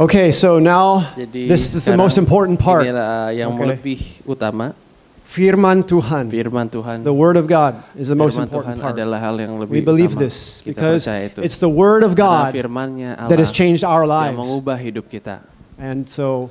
Okay, so now Jadi this is the most important part. Inilah yang Okay. lebih utama. Firman Tuhan. Firman Tuhan. The Word of God is the most Firman important Tuhan part. adalah hal yang lebih We believe utama. this Kita because percaya itu. it's the Word of Karena God firman-Nya Allah that has changed our yang lives. mengubah hidup kita. And so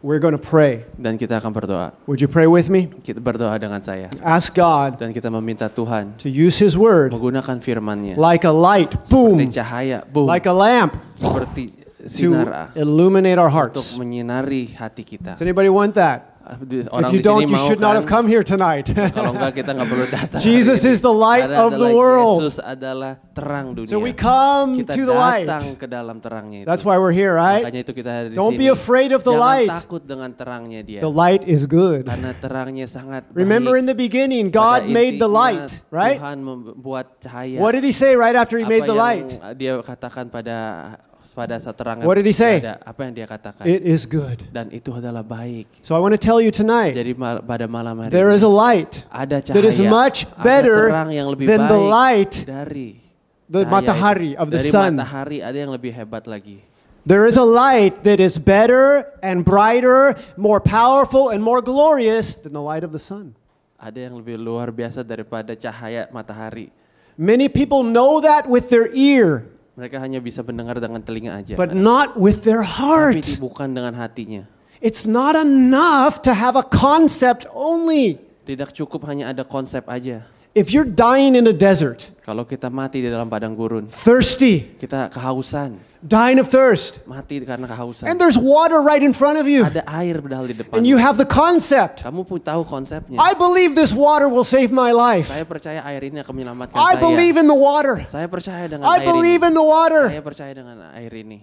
we're going to pray. Dan kita akan berdoa. Would you pray with me? Kita berdoa dengan saya. Ask God Dan kita meminta Tuhan to use His Word menggunakan firman-Nya. like a light, boom, Seperti cahaya, boom. like a lamp Seperti to sinar illuminate our untuk hearts. menyinari hati kita. Does anybody want that? Orang If you di sini don't, you mau should not have kan? come here tonight. Kalau enggak kita enggak perlu datang. Jesus hari ini. is the light Karena of the adalah world. Yesus adalah terang dunia. So we come Kita to the light. datang ke dalam terangnya itu. That's why we're here, right? Makanya itu kita ada di Don't sini. be afraid of the Jangan light. takut dengan terangnya dia. The light is good. Karena terangnya sangat Remember in baik. the beginning, God Pada made the intinya, light, right? Tuhan membuat cahaya. What did He say right after He Apa made the yang light? dia katakan pada saat terang. What did He say? Apa yang dia katakan? It is good. Dan itu adalah baik. So I want to tell you tonight, Jadi pada malam hari there ini is a light ada cahaya, that is much ada better terang yang lebih than the baik light, dari the cahaya matahari itu. of the Dari sun. matahari ada yang lebih hebat lagi. There is a light that is better and brighter, more powerful and more glorious than the light of the sun. Ada yang lebih luar biasa daripada cahaya matahari. Many people know that with their ear, Mereka hanya bisa mendengar dengan telinga aja. but not with their Tapi heart. bukan dengan hatinya. It's not enough to have a concept only. Tidak cukup hanya ada konsep aja. If you're dying in a desert, Kalau kita mati di dalam padang gurun, thirsty, kita kehausan, dying of thirst, mati karena kehausan. and there's water right in front of you, Ada air padahal di depan. and you have the concept, Kamu pun tahu konsepnya. I believe this water will save my life. Saya percaya air ini akan menyelamatkan I saya. believe in the water. Saya percaya dengan I air believe ini. in the water. Saya percaya dengan air ini.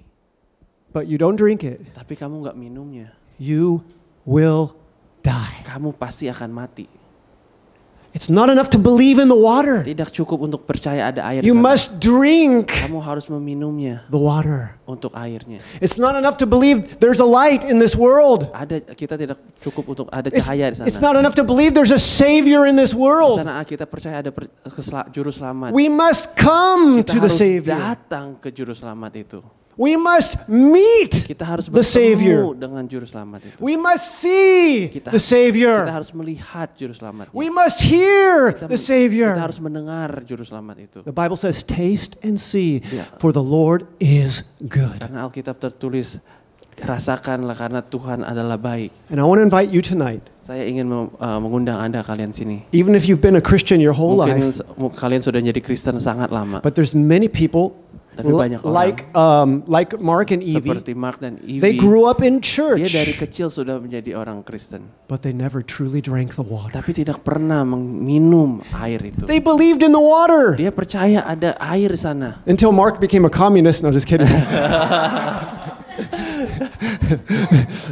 But you don't drink it, Tapi kamu nggak minumnya. you will die. Kamu pasti akan mati. It's not enough to believe in the water. Tidak cukup untuk percaya ada air. You sana. must drink Kamu harus meminumnya the water. untuk airnya. It's not enough to believe there's a light in this world. Kita tidak cukup untuk ada It's, cahaya di sana. it's not enough to believe there's a savior in this Di world. sana kita percaya ada juru selamat. We must come Kita to the harus savior. datang ke juru selamat itu. We must meet Kita harus the savior. bertemu dengan juru selamat itu. We must see Kita, the kita savior. harus melihat juru selamatnya. We must hear the Kita savior. harus mendengar juru selamat itu. The Bible says, taste and see, Ya. for the Lord is good. Karena Alkitab tertulis, rasakanlah karena Tuhan adalah baik. And I want to invite you tonight, Saya ingin mengundang Anda kalian sini. even if you've been a Christian your whole Mungkin life, kalian sudah jadi Kristen sangat lama. but there's many people Tapi banyak like Mark and Evie, seperti Mark dan they Evie. grew up in Dia dari church, kecil sudah menjadi orang Kristen. but they never truly drank the water. Tapi tidak pernah minum air itu. They believed in the water Dia percaya ada air di sana. until Mark became a communist. No, just kidding.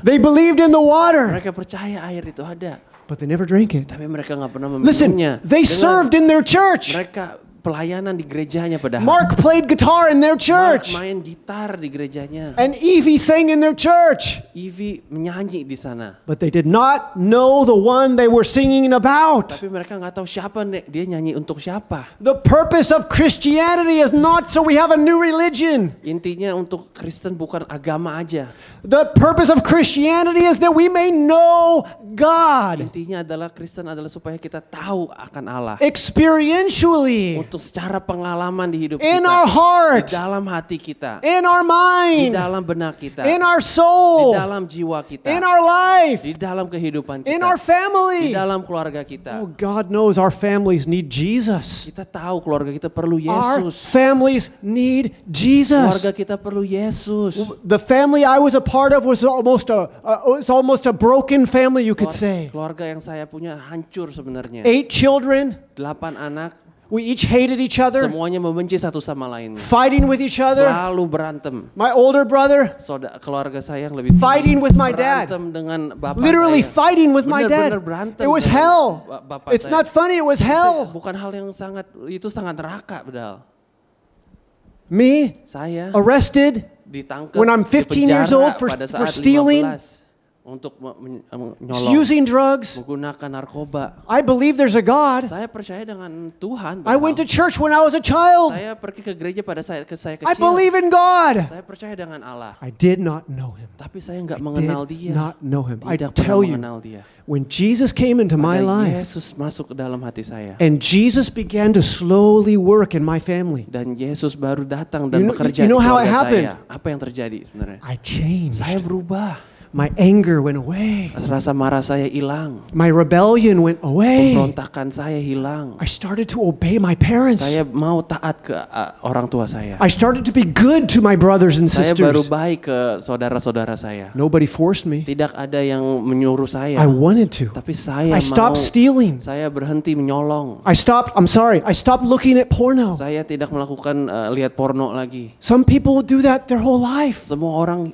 They believed in the water, Mereka percaya air itu ada. but they never drank it. Tapi mereka nggak pernah Listen, meminumnya. they served in their church. Mereka pelayanan di gerejanya padahal. Mark played guitar in their Mark church, main gitar di gerejanya. and Evie sang in their church. Evie menyanyi di sana. But they did not know the one they were singing about. Tapi mereka nggak tahu siapa dia nyanyi untuk siapa. The purpose of Christianity is not so we have a new religion. Intinya untuk Kristen bukan agama aja. The purpose of Christianity is that we may know God Intinya adalah Kristen adalah supaya kita tahu akan Allah. experientially, Untuk secara pengalaman di hidup in kita. our heart, Di dalam hati kita. in our Di mind, dalam benak kita. in our Di soul, dalam jiwa kita. in our life, Di dalam kehidupan kita. in our Di family. dalam keluarga kita. Oh, God knows our families need Jesus. Kita tahu keluarga kita perlu Our Yesus. families need Jesus. Keluarga kita perlu Yesus. The family I was a part of was almost a broken family, you could say. Keluarga yang saya punya hancur sebenarnya. 8 children. 8 anak. We each hated each other, Semuanya membenci satu sama lain. fighting with each other. Selalu berantem. My older brother Keluarga saya yang lebih fighting with my dad. berantem dengan bapak literally saya. fighting with my dad. Benar-benar berantem It was dengan hell. Bapak It's saya. not funny, it was hell. Bukan hal yang sangat neraka padahal. Me Saya arrested ditangkap when I'm 15 years dipenjara old pada for saat stealing. 15. untuk He's menyolong, using drugs. menggunakan narkoba. I believe there's a God. Saya percaya dengan Tuhan. I went to padahal church when I was a child. saya pergi ke gereja pada saya I kecil. believe in God. Saya percaya dengan Allah. I did not know him. Tapi saya nggak mengenal Did dia. not know him. I Tidak tell pernah you, mengenal dia. when Jesus came into my Pada life Yesus masuk ke dalam hati saya. and Jesus began to slowly work in my family, Dan Yesus baru datang dan You know- bekerja you know di how it keluarga happened? saya. Apa yang terjadi sebenarnya? I changed. Saya berubah. My anger went away. Rasa marah saya hilang. My rebellion went away. Pemberontakan saya hilang. I started to obey my parents. Saya mau taat ke orang tua saya. I started to be good to my brothers and Saya baru sisters. baik ke saudara-saudara saya. Nobody forced me. Tidak ada yang menyuruh saya. I wanted to. Tapi saya I mau. stopped stealing. Saya berhenti menyolong. I stopped looking at porno. Saya tidak melakukan lihat porno lagi. Some people do that their whole life. Semua orang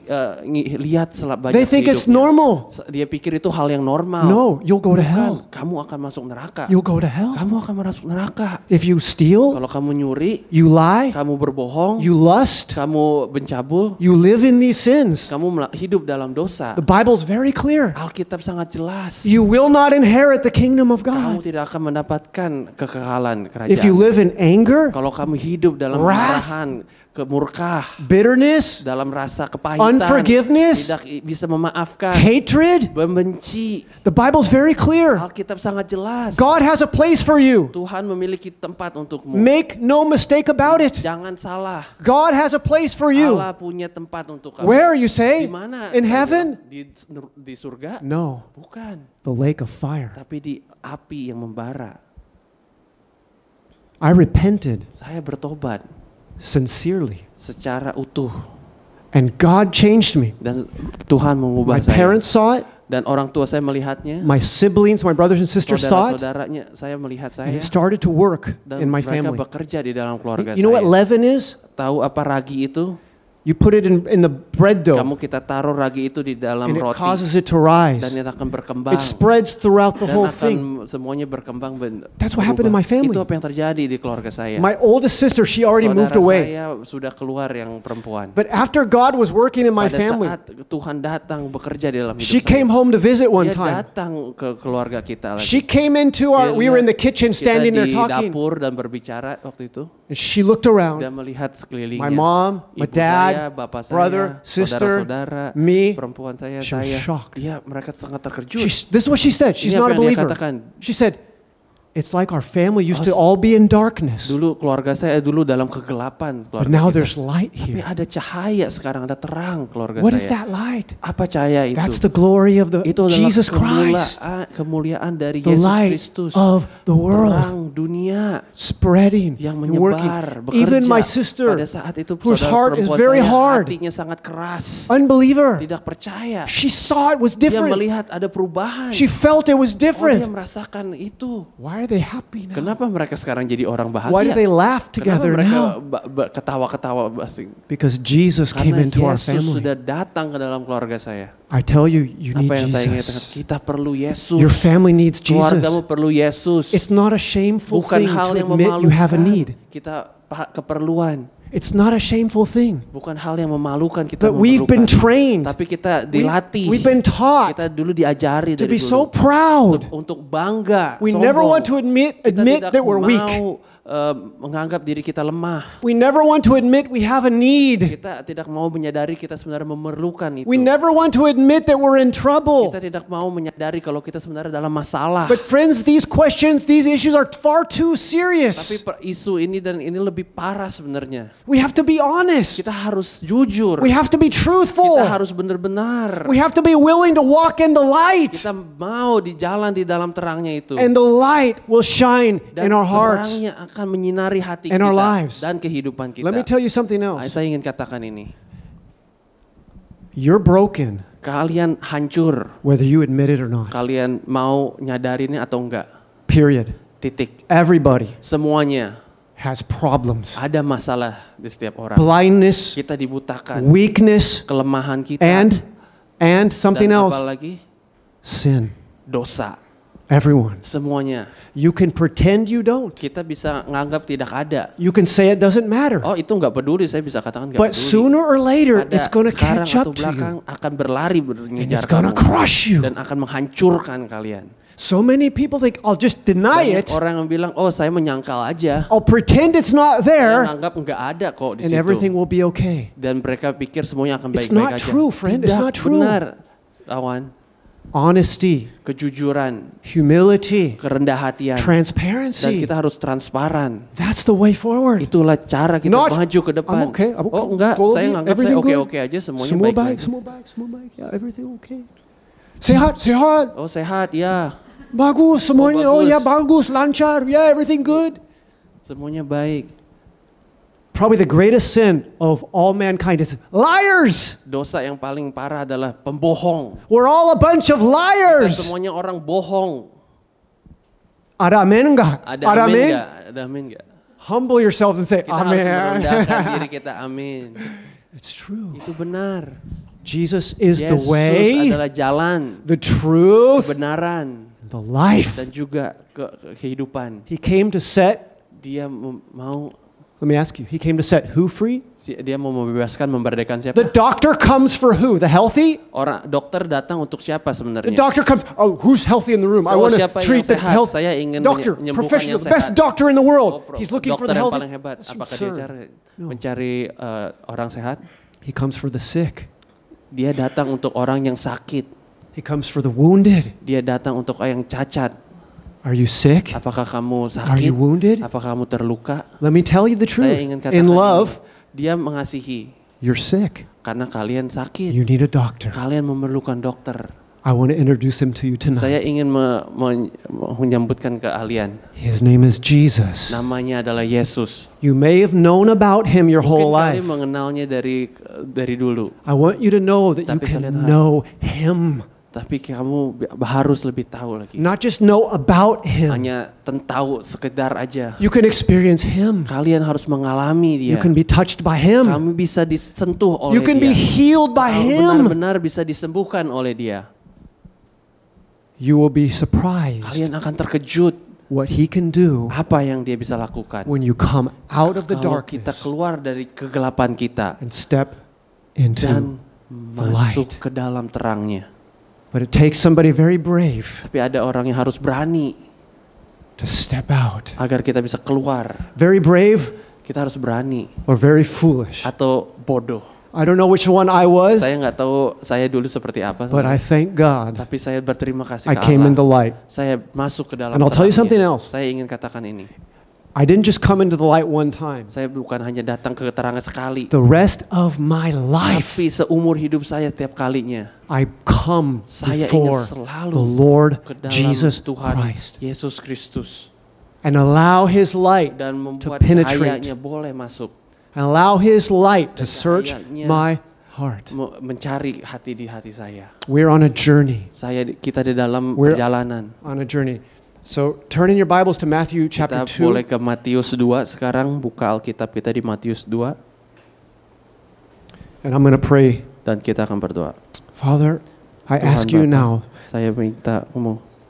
lihat banyak They think it's hidupnya. normal. Dia pikir itu hal yang normal. No, you'll go to Bukan. hell. Kamu akan masuk neraka. You'll go to hell. Kamu akan masuk neraka. If you steal, Kalau kamu nyuri, you lie, kamu berbohong, you lust, kamu mencabul, you live in these sins. kamu hidup dalam dosa. The Bible's very clear. Alkitab sangat jelas. You will not inherit the kingdom of Kamu God. tidak akan mendapatkan kekekalan If you kerajaan. live in anger, Kalau kamu hidup dalam wrath, kemarahan, kemurkah, bitterness, dalam rasa kepahitan, unforgiveness, tidak bisa memaafkan, hatred, membenci. the Bible's very clear. Alkitab sangat jelas. God has a place for you. Tuhan memiliki tempat untukmu. Make no mistake about it. Jangan salah. God has a place for you. Allah punya tempat untuk kamu. Where, you say? Di mana? In Saya heaven? bilang, di surga? No, Bukan. the lake of fire. Tapi di api yang membara. I repented Saya bertobat sincerely, secara utuh. and God changed me. Dan Tuhan My mengubah saya. parents saw it, Dan orang tua saya melihatnya. my siblings, my brothers and sisters saw it, Saudara-saudaranya saya melihat and saya. it started to work Dan in my mereka family. bekerja di dalam keluarga You know what saya. leaven is? Tahu apa ragi itu? You put it in the bread dough, Kita taruh ragi itu di dalam and it roti. causes it to rise. Dan itu akan berkembang. It spreads throughout the Dan whole akan thing. semuanya berkembang. That's what happened in my family. Itu apa yang terjadi di keluarga saya. My oldest sister, she already moved Saudara away. saya sudah keluar yang perempuan. But after God was working in my Pada family, saat Tuhan datang bekerja di dalam hidup she saya. came home to visit one Dia time. datang ke keluarga kita lagi. She came into our, we were in the kitchen standing there Kita di talking, dapur dan berbicara waktu itu. and she looked around. Dan melihat sekelilingnya. My mom, my Ibu saya, dad, bapak saya, brother, sister, saudara-saudara, me. perempuan saya, She was shocked. mereka sangat terkejut. This is what she said. She's Ini not a apa yang dia believer. katakan. She said, it's like our family used to all be in darkness, Dulu keluarga saya dulu dalam kegelapan but keluarga now kita. there's light Tapi here. ada cahaya sekarang, ada terang keluarga What is saya. that light? Apa cahaya itu? That's the glory of the Itu adalah Jesus Christ, kemuliaan dari the Yesus light Kristus. of the world, Terang dunia spreading yang and working. menyebar, bekerja. Even my sister, Pada saat itu whose saudara heart is perempuan very saya hard, hatinya sangat keras, unbeliever, tidak percaya. she saw it was Dia different. melihat ada perubahan. She felt it was Dia different. merasakan itu. Why are they happy now? Kenapa mereka sekarang jadi orang Why do bahagia? they laugh Kenapa together mereka now? ketawa-ketawa asing? Because Jesus came Karena into our Yesus family. sudah datang ke dalam keluarga saya. I tell you, you need Apa yang saya ingatkan, Jesus. kita perlu Yesus. Your family needs Keluargamu Jesus. perlu Yesus. It's not a shameful Bukan thing hal to yang admit you have a memalukan. need. Kita keperluan. It's not a shameful thing. Bukan hal yang memalukan kita But we've been memerlukan. trained, Tapi kita dilatih. we've been taught Kita dulu diajari to dari be so dulu. proud. Untuk bangga. We never sombong. want to admit Kita tidak that we're weak. mau menganggap diri kita lemah. We never want to admit we have a need. Kita tidak mau menyadari kita sebenarnya memerlukan itu. We never want to admit that we're in trouble. Kita tidak mau menyadari kalau kita sebenarnya dalam masalah. But friends, these questions, these issues are far too Tapi serious. isu ini dan ini lebih parah sebenarnya. We have to be honest. Kita harus jujur. We have to be truthful. Kita harus benar-benar. We have to be willing to walk in the light. Kita mau di jalan di dalam terangnya itu. And the light will shine Dan in our hearts. terangnya akan menyinari hati and kita our lives. dan kehidupan kita. Let me tell you something else. Saya ingin katakan ini. You're broken Kalian hancur. whether you admit it or not. Kalian mau nyadarinnya atau enggak. Period. Titik. Everybody Semuanya has problems. ada masalah di setiap orang. Blindness, Kita dibutakan. weakness, Kelemahan kita. and something dan else. apa lagi? Sin. Dosa. Everyone. Semuanya. You can pretend you don't. Kita bisa nganggap tidak ada. You can say it doesn't matter. Oh itu nggak peduli, saya bisa katakan nggak But peduli. sooner or later, Ada it's going to sekarang catch atau up to belakang you. akan berlari And mengejar it's going to kamu crush you. dan akan menghancurkan kalian. So many people think, I'll just deny Banyak it. orang yang bilang, oh saya menyangkal aja. I'll pretend it's not Saya there. nganggap nggak ada kok di And everything situ. will be okay. Dan mereka pikir semuanya akan It's baik-baik not aja. true, friend. It's Tidak not true. benar, kawan. Honesty, Kejujuran, humility, kerendah hatian, dan transparency. kita harus transparan. That's the way forward. Itulah cara kita Not, maju ke depan. I'm okay. Oh enggak, saya nganggap saya Everything good. oke-oke aja, semuanya Semua baik, baik-baik. semua baik, semua baik. Yeah, everything okay. Sehat, sehat. Oh sehat ya, Bagus semuanya. Oh, Oh, ya bagus. bagus, lancar. Yeah, everything good. semuanya baik. Probably the greatest sin of all mankind is liars. Dosa yang paling parah adalah pembohong. We're all a bunch of Kita liars. semuanya orang bohong. Ada amin enggak? Ada amin enggak? Ada amin enggak? Humble yourselves and say Kita harus amen. merendahkan diri kita, amin. It's true. Itu benar. Jesus is the Yesus way, adalah jalan, the truth, kebenaran, the life. dan juga kehidupan. He came to set, Dia mau, let me ask you, he came to set who free? dia mau membebaskan, memerdekakan siapa? The doctor comes for who? The healthy? Orang dokter datang untuk siapa The sebenarnya? doctor comes, oh, who's healthy in the room? I So, want to siapa yang treat the sehat? health. Saya ingin Doctor, menyembuhkan professional, yang the best sehat. doctor in the world. Oh, He's looking for dokter the yang healthy. paling hebat. That's Apakah dia absurd. cari mencari orang sehat? He comes for the sick. Dia datang untuk orang yang sakit. He comes for the wounded. Dia datang untuk yang cacat. Are you sick? Apakah kamu Are you sakit? wounded? Apakah kamu terluka? Let me tell you the Saya truth. ingin katakan In love, ini. Dia mengasihi you're sick. karena kalian sakit. You need a doctor. Kalian memerlukan dokter. I want to introduce him to you Saya tonight. ingin menyambutkan keahlian. His name is Jesus. Namanya adalah Yesus. You may have known about him your whole Mungkin kalian life. mengenalnya dari dulu. I want you to know that you Tapi can kalian harus- know him. Tapi kamu harus lebih tahu lagi. Not just know about him. Hanya tahu sekedar aja. You can experience him. Kalian harus mengalami You dia. can be touched by him. Kamu bisa disentuh oleh You can be dia. healed by Kamu him. benar-benar bisa disembuhkan oleh dia. You will be surprised Kalian akan terkejut what he can do apa yang dia bisa lakukan. when you come out of the Kalau kita darkness keluar dari kegelapan kita and step into. dan masuk light. ke dalam terangnya. But it takes somebody very brave Tapi ada orang yang harus berani to step out. agar kita bisa keluar. Very brave Kita harus berani or very foolish. atau bodoh. I don't know which one I was, Saya nggak tahu saya dulu seperti apa. but I thank God Tapi saya berterima kasih I ke came in the Allah. light. Saya masuk ke dalam And I'll tell you terangnya. something else. Saya ingin katakan ini. I didn't just come into the light one time. Saya bukan hanya datang ke terangnya sekali. The rest of my life, Tapi seumur hidup saya setiap kalinya. I come Saya ingin before selalu the Lord ke dalam Jesus Tuhan Christ Yesus Kristus. and allow his light Dan to membuat penetrate cahayanya boleh masuk. and allow his light to Dan search cahayanya my heart. Mencari hati di hati saya. We're on a journey, Kita di dalam We're- perjalanan. on a journey. So turn in your Bibles to Matthew chapter Kita boleh 2. ke Matius 2 sekarang, buka Alkitab kita di Matius 2 And I'm going to pray. dan kita akan berdoa. Father, I Tuhan ask you Bapa, now Saya minta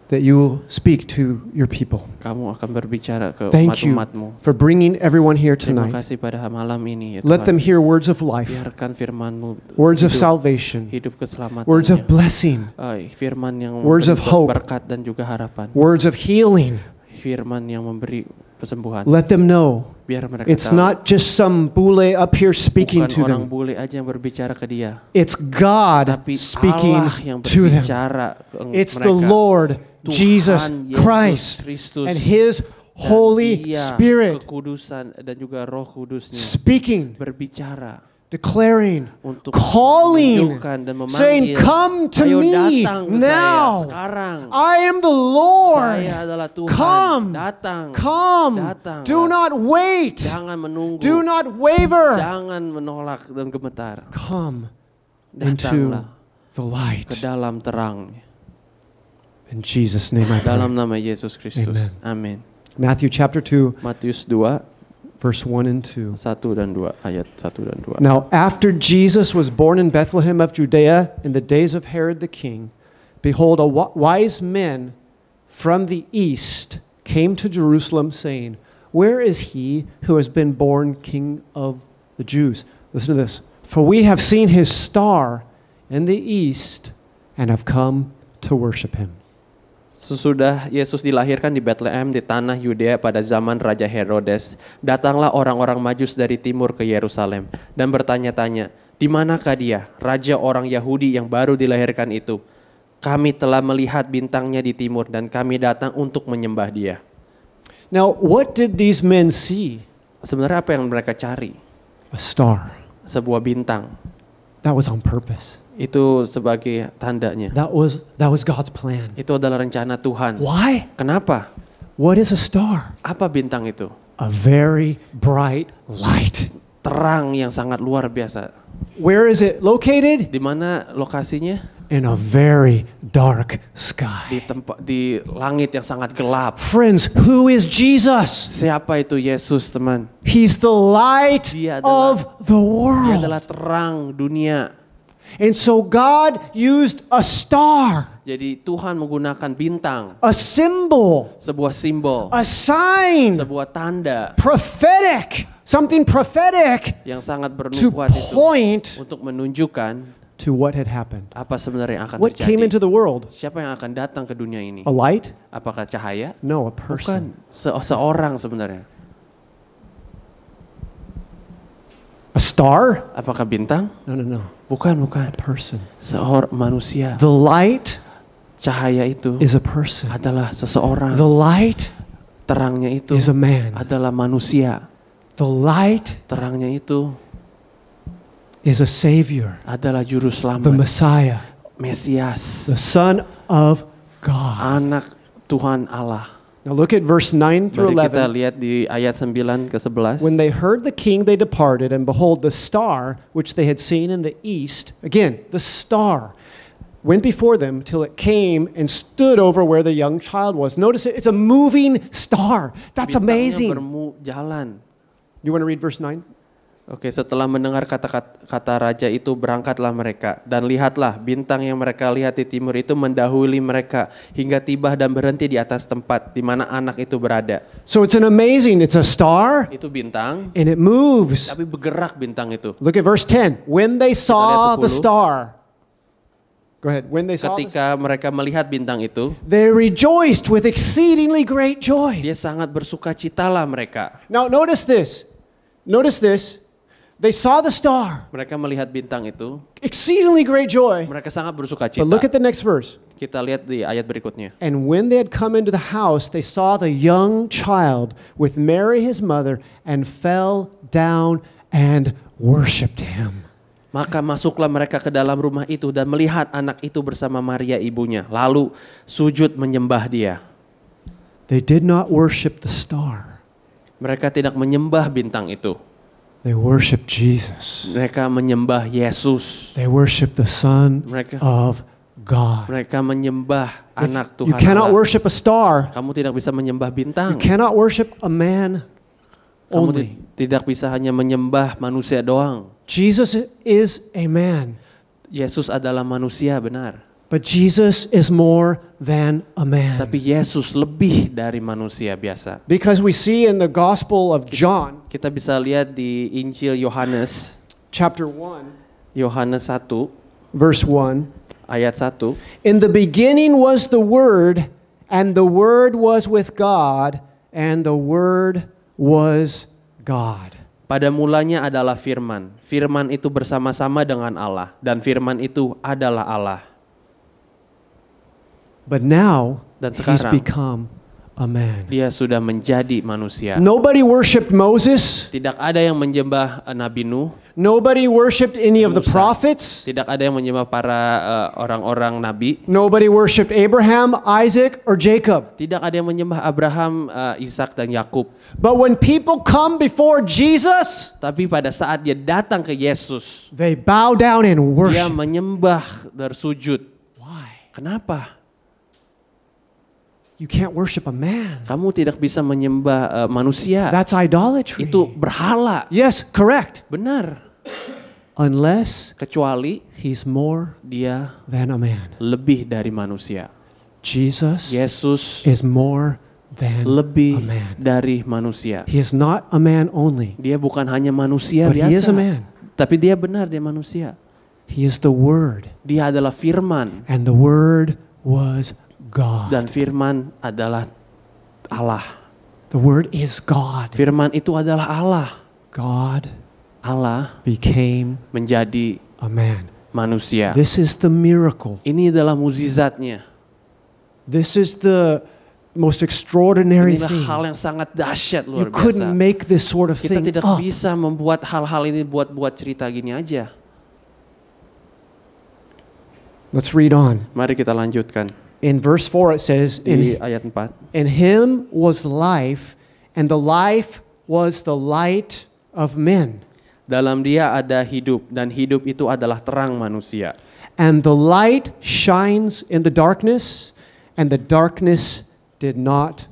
that you will speak to your people. kamu akan berbicara ke Thank you umat-umatmu. for bringing everyone here Terima tonight. kasih pada malam ini ya Let them Tuhan. hear words of life, Biarkan firman-Mu words of hidup, salvation, hidup keselamatan. words of blessing, Firman yang words of memberi hope, berkat dan juga harapan. words of healing. Firman yang memberi kesembuhan. Let them know Biar mereka it's tahu not just some bule up here speaking bukan to orang them. bule aja yang berbicara ke dia, It's God tapi speaking Allah yang to them. berbicara ke It's mereka. the Lord Tuhan Jesus Yesus Christ Kristus and His dan Holy Dia, Spirit kekudusan dan juga Roh Kudusnya speaking, berbicara declaring, untuk calling, menunjukkan dan saying, memanggil, "Come to ayo me datang ke saya now. sekarang. I am the Lord. Saya adalah Tuhan. Come, Datang. come. Datang. Do not wait. Jangan menunggu. Do not waver. Jangan menolak dan gemetar. Come into Datanglah the ke light. dalam terang. In Jesus' name I Dalam pray. nama Yesus Kristus. Amen. Amin. Matthew chapter 2, Matius 2 verse 1 and 2. 1 dan 2 ayat 1 dan 2. Now, after Jesus was born in Bethlehem of Judea in the days of Herod the king, behold, wise men from the east came to Jerusalem, saying, Where is he who has been born King of the Jews? Listen to this. For we have seen his star in the east and have come to worship him. Sesudah Yesus dilahirkan di Bethlehem di tanah Yudea pada zaman Raja Herodes, datanglah orang-orang Majus dari timur ke Yerusalem dan bertanya-tanya, di manakah dia, raja orang Yahudi yang baru dilahirkan itu? Kami telah melihat bintangnya di timur dan kami datang untuk menyembah dia. Now, what did these men see? Sebenarnya apa yang mereka cari? A star. Sebuah bintang. That was on purpose. Itu sebagai tandanya. That was God's plan. Itu adalah rencana Tuhan. Why? Kenapa? What is a star? Apa bintang itu? A very bright light. Terang yang sangat luar biasa. Where is it located? Di mana lokasinya? In a very dark sky. Di langit yang sangat gelap. Friends, who is Jesus? Siapa itu Yesus, teman? He's the light Dia adalah- of the Dia world. adalah terang dunia. And so God used a star, Jadi Tuhan menggunakan bintang, a symbol, sebuah simbol, a sign, sebuah tanda prophetic, something prophetic yang sangat to bernubuat itu point untuk menunjukkan to what had happened. apa sebenarnya yang akan What came into terjadi. the world? Siapa yang akan datang ke dunia ini? A light? Apakah cahaya? No, a Bukan, person. seorang sebenarnya. A star? Apakah bintang? No. Bukan. A person. Seorang manusia. The light Cahaya itu is a person. adalah seseorang. The light Terangnya itu is a man. adalah manusia. The light Terangnya itu is a savior, adalah juru the selamat, Messiah, Mesias, the Son of God. anak Tuhan Allah. Now look at verse 9 through Mari kita 11. lihat di ayat 9 ke 11. When they heard the king, they departed, and behold, the star which they had seen in the east, again, the star, went before them till it came and stood over where the young child was. Notice it, it's a moving star. That's Bintangnya amazing. jalan. You want to read verse 9? Oke, setelah mendengar kata raja itu berangkatlah mereka. Dan lihatlah, bintang yang mereka lihat di timur itu mendahului mereka hingga tiba dan berhenti di atas tempat di mana anak itu berada. So it's a star, Itu bintang, and it moves. tapi bergerak bintang itu. Look at verse 10. When they saw the 10. star, go ahead. When they saw the Ketika mereka melihat bintang itu, they rejoiced with exceedingly great joy. dia sangat bersukacitalah mereka. Now notice this. Notice this. They saw the star. Mereka melihat bintang itu, Exceedingly great joy. mereka sangat But bersukacita. look at the next verse. Kita lihat di ayat berikutnya. And when they had come into the house, they saw the young child with Mary his mother and fell down and worshipped him. Maka masuklah mereka ke dalam rumah itu dan melihat anak itu bersama Maria ibunya. Lalu sujud menyembah dia. They did not worship the star. Mereka tidak menyembah bintang itu. They worshiped Jesus. Mereka menyembah Yesus. They worshiped the Son Mereka of God. mereka menyembah anak You Tuhan cannot Allah. worship a star. Kamu tidak bisa menyembah You bintang. cannot worship a man Kamu only. tidak bisa hanya menyembah manusia doang. Jesus is a man, Yesus adalah manusia benar. but Jesus is more than a man. Tapi Yesus lebih dari manusia biasa. Because we see in the Gospel of John, Kita bisa lihat di Injil Yohanes, chapter 1, Yohanes 1 verse 1. ayat 1. In the beginning was the Word, and the Word was with God, and the Word was God. Pada mulanya adalah firman. Firman itu bersama-sama dengan Allah dan firman itu adalah Allah. But now Dan he's sekarang become a man. dia sudah menjadi manusia. Nobody worshipped Moses. Tidak ada yang menyembah Nabi Nuh, Nobody worshipped any of the Musa. prophets. tidak ada yang menyembah para orang-orang nabi, Nobody worshipped Abraham, Isaac, or Jacob. tidak ada yang menyembah Abraham, Ishak dan Yakub. But when people come before Jesus, Tapi pada saat dia datang ke Yesus, they bow down and dia worship. menyembah bersujud. Why? Kenapa? You can't worship a man. Kamu tidak bisa menyembah manusia. That's idolatry. Itu berhala. Yes, correct. Benar. Unless Kecuali he's more dia than a man. lebih dari manusia. Jesus Yesus is more than a lebih man. dari manusia. He is not a man only, Dia bukan hanya manusia but he is biasa, a man. tapi dia benar, dia manusia. He is the Word, Dia adalah firman, and the Word was God. dan firman adalah Allah. The Word is God. Firman itu adalah Allah. God Allah became menjadi a man. manusia. This is the miracle. Ini adalah mukjizatnya. This is the most extraordinary Inilah thing. hal yang sangat dahsyat, You luar couldn't biasa. make this sort of Kita thing tidak up. bisa membuat hal-hal ini buat cerita gini aja. Let's read on. Mari kita lanjutkan. In verse 4 it says, Di ayat 4. In him was life, and the life was the light of men. Dalam dia ada hidup, dan hidup itu adalah terang manusia. And the light shines in the darkness, and the darkness did not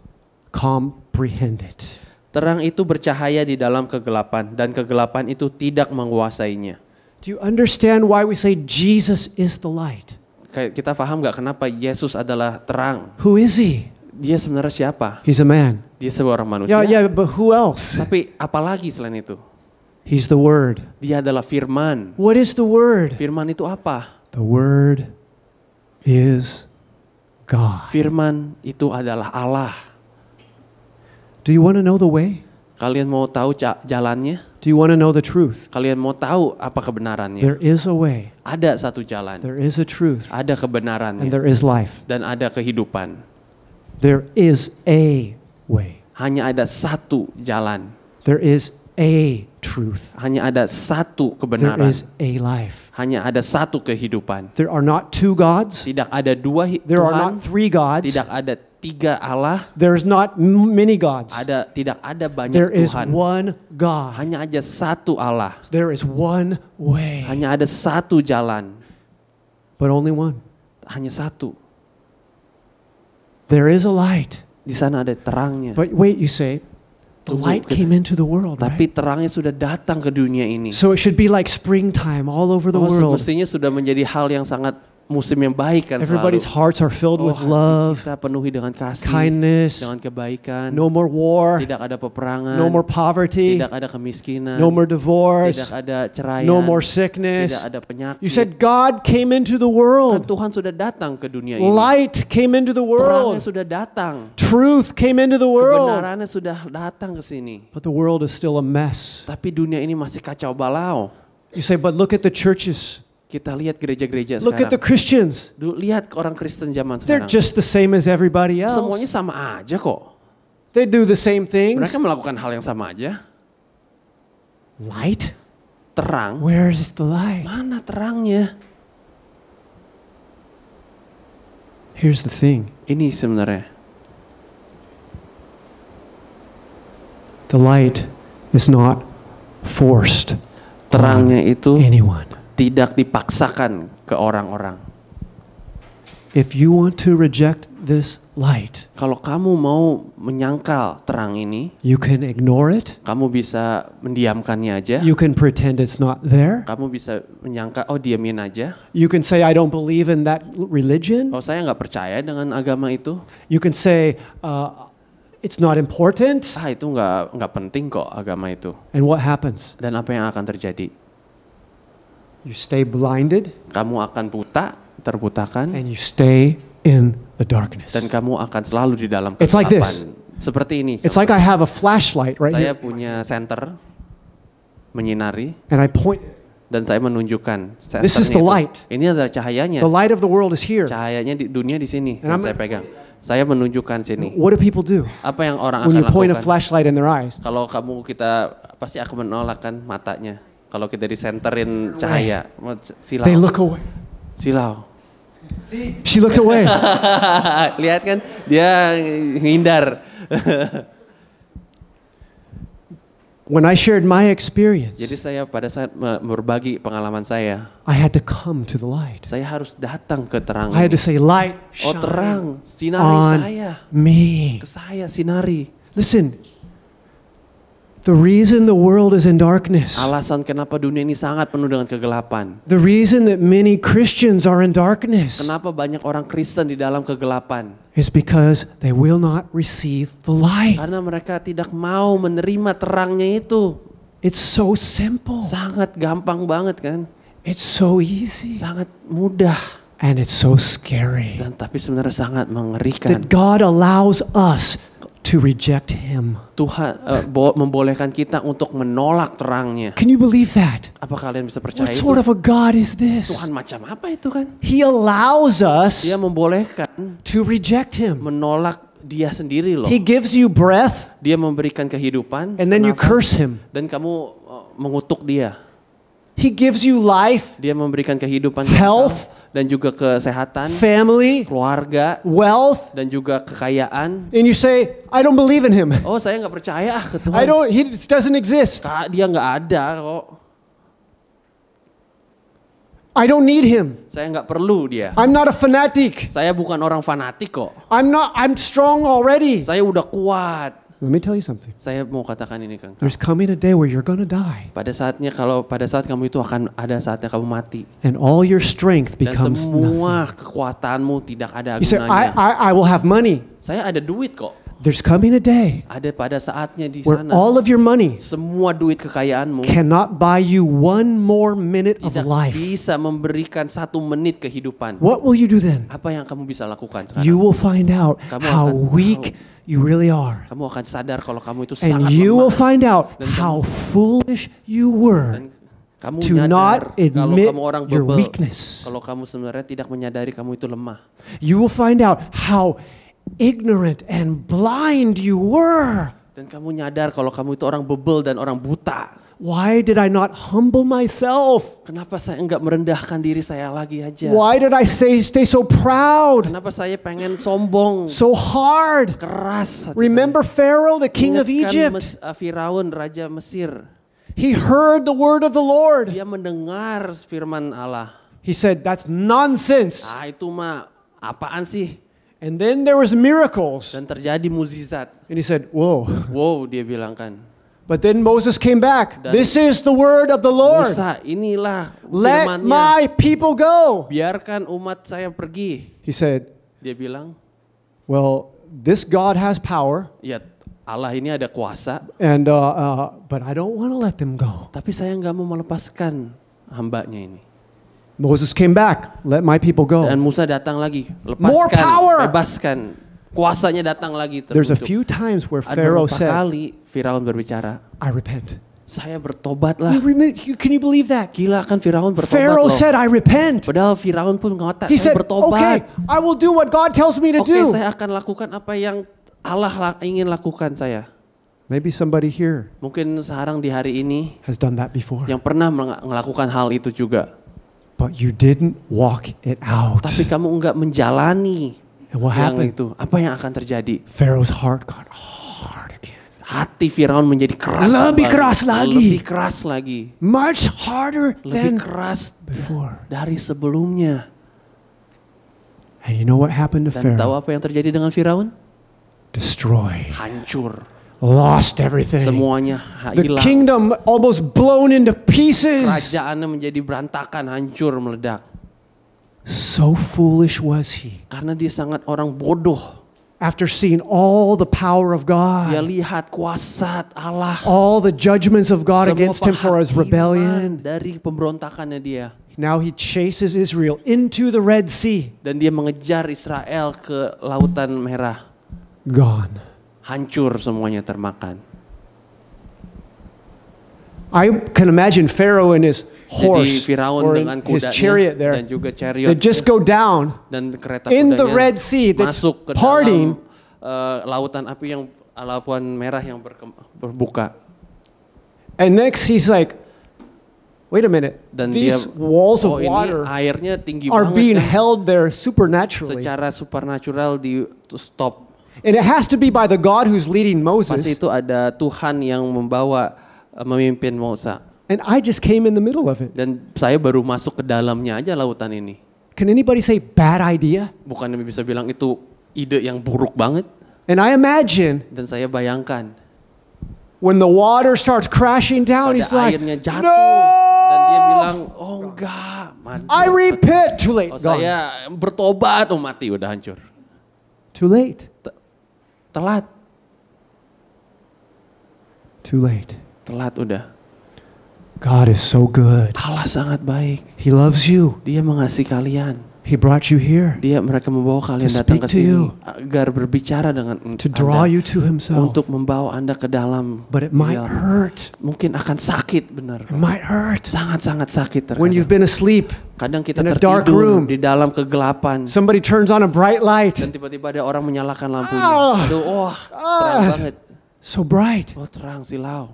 comprehend it. Terang itu bercahaya di dalam kegelapan, dan kegelapan itu tidak menguasainya. Do you understand why we say Jesus is the light? Kita paham gak kenapa Yesus adalah terang? Who is he? Dia sebenarnya siapa? He's a man. Dia seorang manusia. Yeah, but who else? Tapi apalagi selain itu? He's the Word. Dia adalah firman. What is the Word? Firman itu apa? The Word is God. Firman itu adalah Allah. Do you want to know the way? Kalian mau tahu jalannya? Do you want to know the truth? Kalian mau tahu apa kebenarannya? There is a way. Ada satu jalan. There is a truth. Ada And kebenarannya. there is life. Dan ada kehidupan. There is a way. Hanya ada satu jalan. There is a truth. Hanya ada satu There kebenaran. is a life. Hanya ada satu kehidupan. There are not two gods. Tidak ada dua There are Tuhan. not three gods. Tidak ada tiga Allah. There's not many gods. Tidak ada banyak There is Tuhan. one God. Hanya aja satu Allah. There is one way. Hanya ada satu jalan. But only one. Hanya satu. There is a light. Di sana ada terangnya. But wait, you say, the Tunggu, light came into the world, Tapi right? terangnya sudah datang ke dunia ini. So it should be like springtime all over the world. Mestinya sudah menjadi hal yang sangat musim yang baik kan Everybody's selalu. hearts are filled with Hati love, kita penuhi dengan kasih, kindness, dengan kebaikan. no more war, Tidak ada peperangan. no more poverty, Tidak ada kemiskinan. no more divorce, Tidak ada ceraian. no more Tidak sickness. ada penyakit. You said God came into the Kan world. Tuhan sudah datang ke dunia ini. Light came into the Terangnya world. sudah datang. Truth came into the world. Kebenarannya sudah datang ke sini. But the world is still a mess. Tapi dunia ini masih kacau balau. You say, but look at the churches. Kita lihat gereja-gereja Look at the sekarang. Christians. Lihat orang Kristen zaman They're sekarang. just the same as everybody Semuanya else. sama aja kok. They do the same things. Mereka melakukan hal yang sama aja. Light? Terang. Where is the light? Mana terangnya? Here's the thing. Ini sebenarnya. The light is not forced Terangnya itu anyone. tidak dipaksakan ke orang-orang. If you want to reject this light, Kalau kamu mau menyangkal terang ini, you can ignore it. kamu bisa mendiamkannya aja. You can pretend it's not there. Kamu bisa menyangka, oh diamin aja. You can say, I don't believe in that religion. Oh saya nggak percaya dengan agama itu. You can say, it's not important. Ah itu nggak penting kok agama itu. And what happens? Dan apa yang akan terjadi? You stay blinded Kamu akan terbutakan, and you stay in the darkness. dan kamu akan selalu di dalam It's like kegelapan. Seperti ini. It's like I have a flashlight right Saya here punya senter menyinari and I point. dan saya menunjukkan This is the senternya itu. light. Ini adalah cahayanya. The light of the world is here. Cahayanya di dunia di sini And yang I'm- saya pegang. Saya menunjukkan sini. What do people do Apa yang orang when akan you point a lakukan? flashlight in their eyes? Kalau kita pasti akan menolak kan matanya. Kalau kita disenterin cahaya, silau. They look away. Silau. She looked away. Lihat kan, dia ngindar. When I shared my experience, Jadi saya pada saat berbagi pengalaman saya, I had to come to the light. saya harus datang ke terang. I had to say, light, Oh shine terang, sinari on saya. me. Ke saya, sinari. Listen, The reason the world is in darkness, Alasan kenapa dunia ini sangat penuh dengan kegelapan. the reason that many Christians are in darkness Kenapa banyak orang Kristen di dalam kegelapan? is because they will not receive the light. Karena mereka tidak mau menerima terangnya itu. It's so simple. Sangat gampang banget kan? It's so easy. Sangat mudah. And it's so scary Dan tapi sebenarnya sangat mengerikan. that God allows us to reject Him. Tuhan membolehkan kita untuk menolak terangnya. Can you believe that? Apa kalian bisa percaya What itu? sort of a God is this? Tuhan macam apa itu kan? He allows us Dia membolehkan to reject Him. menolak dia sendiri loh. He gives you breath Dia memberikan kehidupan and then you nafas, curse Him. dan kamu mengutuk dia. He gives you life, Dia memberikan kehidupan Health, kekal dan juga kesehatan, family, keluarga, wealth, dan juga kekayaan. and you say, I don't believe in Him. Oh, saya nggak percaya ke Tuhan. He doesn't exist. Dia nggak ada kok. I don't need Him. Saya nggak perlu dia. I'm not a fanatic. Saya bukan orang fanatik kok. I'm strong already. Saya udah kuat. Let me tell you something. Saya mau katakan ini, Kang. There's coming a day where you're going to die. Pada saat kamu itu akan ada saatnya kamu mati. And all your strength Dan becomes semua nothing. kekuatanmu tidak ada You say, gunanya. I will have money. Saya ada duit kok. There's coming a day Ada pada saatnya di where sana. all of your money Semua duit kekayaanmu cannot buy you one more minute of tidak life. bisa memberikan 1 menit kehidupan. What will you do then? Apa yang kamu bisa lakukan sekarang? You will find out Kamu how akan weak you really are. Kamu akan sadar kalau kamu itu And sangat you will lemah. find out Dan how foolish you were Dan kamu to nyadar not kalau admit kamu orang your bebel. weakness. Kalau kamu sebenarnya tidak menyadari kamu itu lemah. You will find out how ignorant and blind you were. Dan kamu nyadar kalau kamu itu orang bebel dan orang buta. Why did I not humble myself? Kenapa saya enggak merendahkan diri saya lagi aja? Why did I stay so proud, Kenapa saya pengen sombong, so hard? keras? hati Remember Pharaoh, the saya? king of Ingatkan Egypt? Firaun, raja Mesir. He heard the word of the Lord. Dia mendengar firman Allah. He said, that's nonsense. Itu mah apaan sih? And then there was miracles. Dan terjadi mukjizat. And he said, whoa. Wow, dia bilang kan. But then Moses came back. This is the word of the Lord. Musa, inilah Let firman-Nya. my people go. Biarkan umat saya pergi. He said, Dia bilang, well, this God has power, ya Allah ini ada kuasa, and but I don't want to let them go. tapi saya nggak mau melepaskan hambanya ini. Moses came back. Let my people go. Dan Musa datang lagi, More power. bebaskan. Kuasanya datang lagi. There's a terbentuk. few times where Ada Pharaoh beberapa said, kali Firaun berbicara, I repent. saya bertobatlah. Can you believe that? Gila kan Firaun bertobat Pharaoh loh. said, I repent. Padahal Firaun pun ngotak, He saya said, bertobat. okay, I will do what God tells me to Oke, do. saya akan lakukan apa yang Allah ingin lakukan saya. Maybe somebody here Mungkin sekarang di hari ini has done that before. yang pernah melakukan hal itu juga. But you didn't walk it out. Tapi kamu enggak menjalani And what yang happened? itu. Apa yang akan terjadi? Pharaoh's heart got hard again. Hati Firaun menjadi keras. Lebih kembali. keras lagi. Lebih keras lagi. Much harder Lebih than keras before. dari sebelumnya. And you know what happened to Dan tahu Pharaoh? apa yang terjadi dengan Firaun? Destroyed. Hancur. Lost everything. Semuanya The hilang. kingdom almost blown into pieces. Kerajaannya menjadi berantakan, hancur, meledak. So foolish was he. Karena dia sangat orang bodoh. After seeing all the power of Dia God, lihat kuasa Allah. all the judgments of God Semua against him for his penghakiman rebellion, dari pemberontakannya dia. now he chases Israel into the Red Sea. Dan dia mengejar Israel ke Lautan Merah. Gone. Hancur semuanya, termakan. I can imagine Pharaoh and his Jadi horse Firaun or dengan his kudanya chariot dan there. juga They chariot just go down dan kereta in the kudanya Red Sea that's masuk ke parting. dalam lautan api yang lautan merah yang berbuka. And next he's like, wait a minute, Dan these dia, walls of ini water airnya tinggi are being banget kan? held there supernaturally. Secara supernatural di stop. And it has to be by the God who's leading Pasti Moses. itu ada Tuhan yang membawa memimpin Musa. And I just came in the middle of it. Dan saya baru masuk ke dalamnya aja lautan ini. Can anybody say bad idea? Bukan bisa bilang itu ide yang buruk banget. And I imagine Dan saya bayangkan When the water starts crashing down, pada he's like, airnya jatuh no! dan dia bilang, oh enggak, mati. I repent. Too late. Oh, Gone. saya bertobat, oh mati, udah hancur. Too late. Telat, Too late. telat udah. God is so good. Allah sangat baik. He loves you. Dia mengasihi kalian. He brought you here Mereka membawa kalian To datang ke speak to you. sini agar berbicara dengan to draw Anda, you to himself. untuk membawa Anda ke dalam. But it might Dalam. hurt. Mungkin akan sakit, benar. It might hurt. Sangat-sangat sakit When you've terkadang. been asleep, Kadang kita in a dark tertidur room. di dalam kegelapan somebody turns on a bright light. dan tiba-tiba ada orang menyalakan lampunya. Ah. Aduh, terang banget. So bright. Oh, terang silau.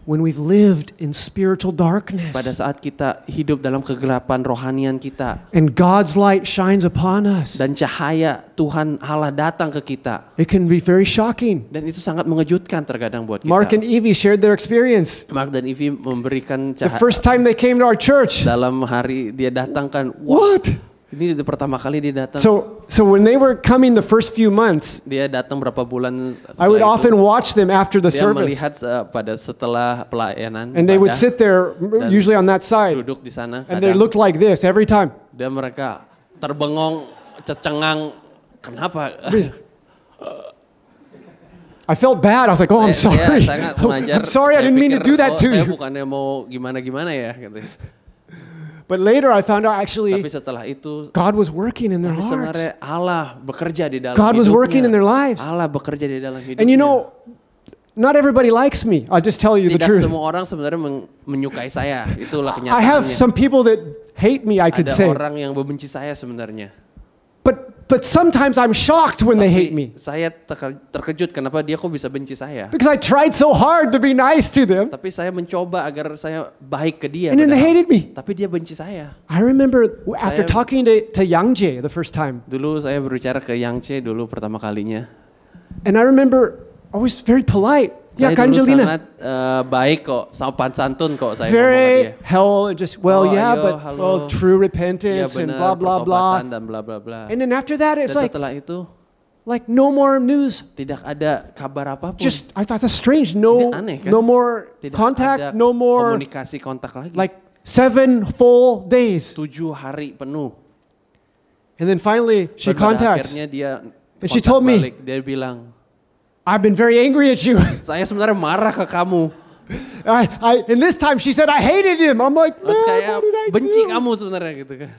When we've lived in spiritual darkness Pada saat kita hidup dalam kegelapan rohanian kita and God's light shines upon us, dan cahaya Tuhan Allah datang ke kita, it can be very shocking. dan itu sangat mengejutkan terkadang buat kita. Mark and Evie shared their experience. Mark dan Ivy memberikan The first time they came to our church. dalam hari dia datangkan, wah, What? ini pertama kali dia datang. So when they were coming the first few months, Dia datang berapa bulan I would setelah often itu, watch them after the dia service. melihat pada setelah pelayanan And they would ibadah, sit there, usually on that side, duduk di sana, and they kadang looked like this every time. dan mereka terbengong, cecengang. Kenapa? I felt bad. I was like, oh, I'm Saya sorry. sangat mengajar. I'm sorry, I Saya didn't mean to pikir, do that to saya you. bukannya mau gimana-gimana ya. Gitu. But later I found out Tapi actually setelah itu, God was working in their tapi hearts. sebenarnya Allah bekerja di dalam God was working in hidupnya. their lives. Allah bekerja di dalam hidupnya. And you know, not everybody likes me. I'll just tell you the Tidak truth. semua orang sebenarnya menyukai saya. Itulah I have kenyataannya. some people that hate me, I could Ada say. orang yang membenci saya sebenarnya. But sometimes I'm shocked when they hate me. Saya terkejut kenapa dia kok bisa benci saya. Because I tried so hard to be nice to them. Tapi saya mencoba agar saya baik ke dia. And then they padahal. hated me. Tapi dia benci saya. I remember after Saya- talking to Yang Jae the first time. Dulu saya berbicara ke Yang Che dulu pertama kalinya. And I remember I was very polite. Yeah, Saya dulu Kanjelina. sangat baik kok, sopan santun kok saya ngomong sama Very dia. just well, Oh, yeah, ayo, but halo. well, true Iya repentance and benar, blah blah blah. pertobatan dan bla bla bla. And then after that, Dan it's like setelah itu no more news. tidak ada kabar apapun. Just I thought that's strange. No, Ini aneh, kan? no more Tidak contact. ada No more komunikasi kontak lagi. like 7 full days. 7 hari penuh. And then finally she Dan pada contacts. akhirnya dia And she kontak told me- balik. Dia bilang, I've been very angry at you. saya sebenarnya marah ke kamu. And this time she said I hated him. I'm like, man, Terus kayak what did I benci do? kamu sebenarnya gitu kan.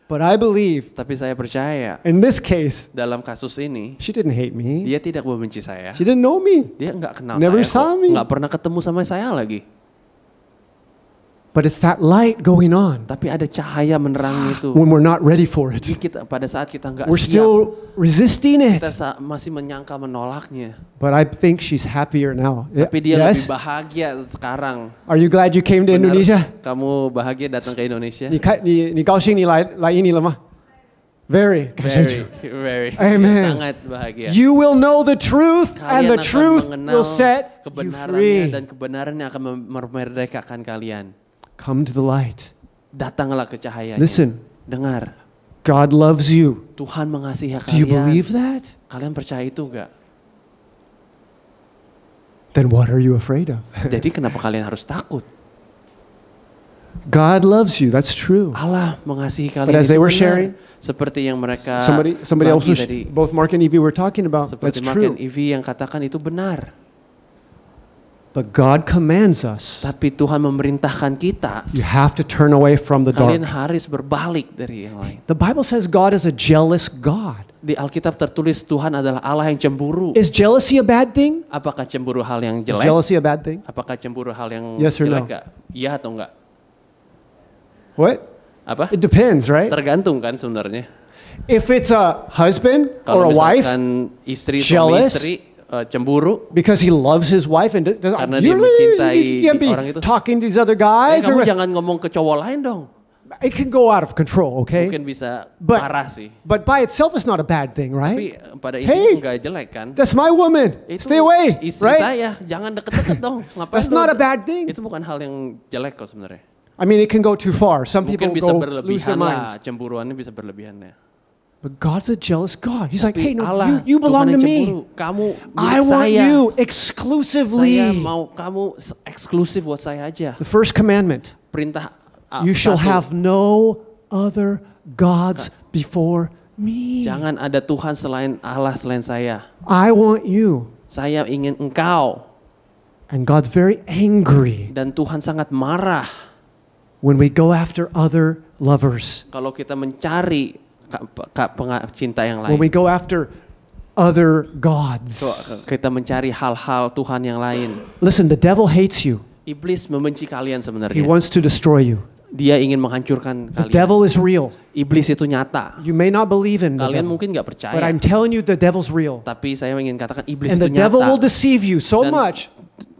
But I believe Tapi saya percaya in this case dalam kasus ini she didn't hate me. dia tidak membenci saya. She didn't know me. Dia nggak kenal Never saya saw kok. me. Nggak pernah ketemu sama saya lagi. But it's that light going on Tapi ada cahaya menerangi itu. when we're not ready for it. Kita pada saat kita nggak We're siap, still resisting it. kita masih menyangkal menolaknya. But I think she's happier now. Tapi dia Yes? lebih bahagia sekarang. Are you glad you came to Benar, Indonesia? kamu bahagia datang ke Indonesia? 你高兴你来印尼了吗？ Very. Very. Amen. Sangat bahagia. You will know the truth, and Kalian the akan truth mengenal will set you kebenarannya free. dan kebenarannya akan memerdekakan kalian. Come to the light. Datanglah ke cahayanya. Listen, Dengar, God loves you. Tuhan mengasihi Do you kalian. believe that? Kalian percaya itu enggak? Then what are you afraid of? Jadi kenapa kalian harus takut? God loves you. That's true. Allah mengasihi kalian. But as itu they were benar. sharing, Seperti yang mereka somebody else bagi was, tadi. both Mark and Evie were talking about. That's Seperti Mark dan true. Ivy yang katakan itu benar. But God commands us. Tapi Tuhan memerintahkan kita, You have to turn away from the kalian dark. harus berbalik dari yang lain. The Bible says God is a jealous God. Di Alkitab tertulis Tuhan adalah Allah yang cemburu. Is jealousy a bad thing? Apakah cemburu hal yang Is jelek? jealousy a bad thing? Apakah cemburu hal yang Yes or jelek no? gak? Iya atau enggak? What? Apa? It depends, right? Tergantung kan sebenarnya. If it's a husband or Kalau a wife, misalkan istri suami jealous, istri cemburu because he loves his wife and Karena dia mencintai you can't be orang itu. talking to these other guys. kamu Or, jangan ngomong ke cowok lain dong. it can go out of control, okay? Mungkin bisa But- parah sih. But by itself, it's not a bad thing, Tapi right? pada Hey, intinya enggak jelek kan. That's my woman. Itu Stay away, istri right? saya, jangan deket-deket dong. Ngapain That's lu? not a bad thing. Itu bukan hal yang jelek kok sebenarnya. I mean, it can go too far. Some people Mungkin bisa go lose their berlebihan lah, minds. cemburuannya bisa berlebihan ya. But God's a jealous God. He's like, hey, Tapi no, Allah, you belong Tuhan to yang me. cemburu. Kamu I milik want saya. you Saya exclusively. mau kamu eksklusif buat saya aja. The first commandment, Perintah you shall satu, have no other gods before me. jangan ada Tuhan selain Allah selain saya. I want you. Saya ingin engkau. And God's very angry Dan Tuhan sangat marah when we go after other lovers. kalau kita mencari cinta yang When we lain. go after other gods. Kita mencari hal-hal Tuhan yang lain. Listen, the devil hates you. Iblis membenci kalian He sebenarnya. wants to destroy you. Dia ingin menghancurkan The kalian. devil is real. Iblis itu nyata. You may not believe in the Kalian devil, mungkin nggak but percaya. I'm telling you the devil's real. Tapi saya ingin katakan iblis And itu the devil will nyata. deceive you so Dan much.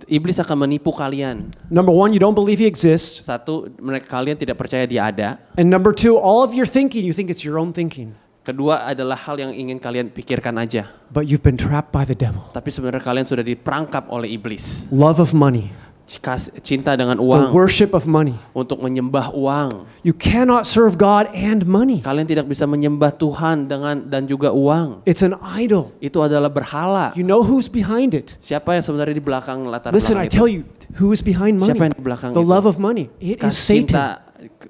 Iblis akan menipu kalian. Number one, you don't believe he exists. Satu, kalian tidak percaya dia ada. And number two, all of your thinking, you think it's your own thinking. Kedua adalah hal yang ingin kalian pikirkan aja. But you've been trapped by the devil. Tapi sebenarnya kalian sudah diperangkap oleh iblis. Love of money, Cinta dengan the uang, worship of money. untuk menyembah uang. You cannot serve God and money. Kalian tidak bisa menyembah Tuhan dan juga uang. It's an idol. Itu adalah berhala. You know who's behind it. Siapa yang sebenarnya di belakang latar Listen, I belakang tell itu? you, who is behind money? Siapa yang di belakang The itu? love of money. It is Kasih Satan. cinta,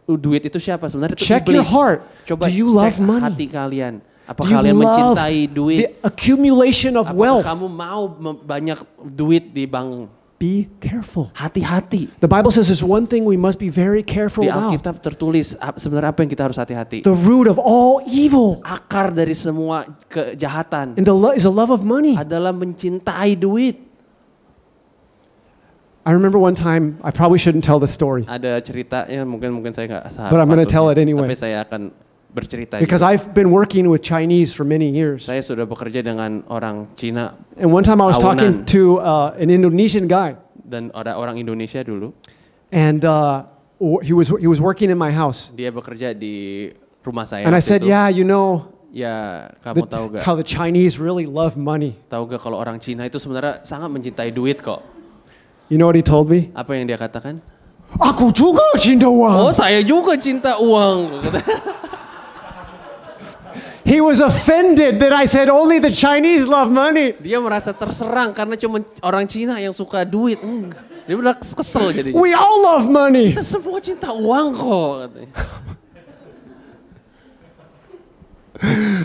duit itu siapa? Sebenarnya itu Check iblis. your heart. Coba Do you love cek money? hati kalian. Do Apakah you kalian love mencintai duit? the accumulation of Apakah wealth? kamu mau banyak duit di bank? Be careful. Hati-hati. The Bible says there's one thing we must be very careful Di about. Alkitab tertulis sebenarnya apa yang kita harus hati-hati. The root of all evil Akar dari semua kejahatan and is the love of money. adalah mencintai duit. I remember one time, I probably shouldn't tell the story Ada ceritanya, mungkin saya nggak salah. But I'm gonna tell it anyway. Tapi saya akan bercerita. because juga. I've been working with Chinese for many years. Saya sudah bekerja dengan orang Cina And one time I was talking Awunan. to an Indonesian guy, dan orang Indonesia dulu. and he was working in my house. Dia bekerja di rumah saya. And I waktu said, itu. yeah, you know, Ya, kamu tahu gak? how the Chinese really love money. Tahu gak kalau orang Cina itu sebenarnya sangat mencintai duit kok. You know what he told me? Apa yang dia katakan? Aku juga cinta uang. Oh, saya juga cinta uang. He was offended that I said only the Chinese love money. Dia merasa terserang karena cuma orang Cina yang suka duit. Enggak. Dia udah kesel jadinya. We all love money. Kita semua cinta uang kok. Katanya.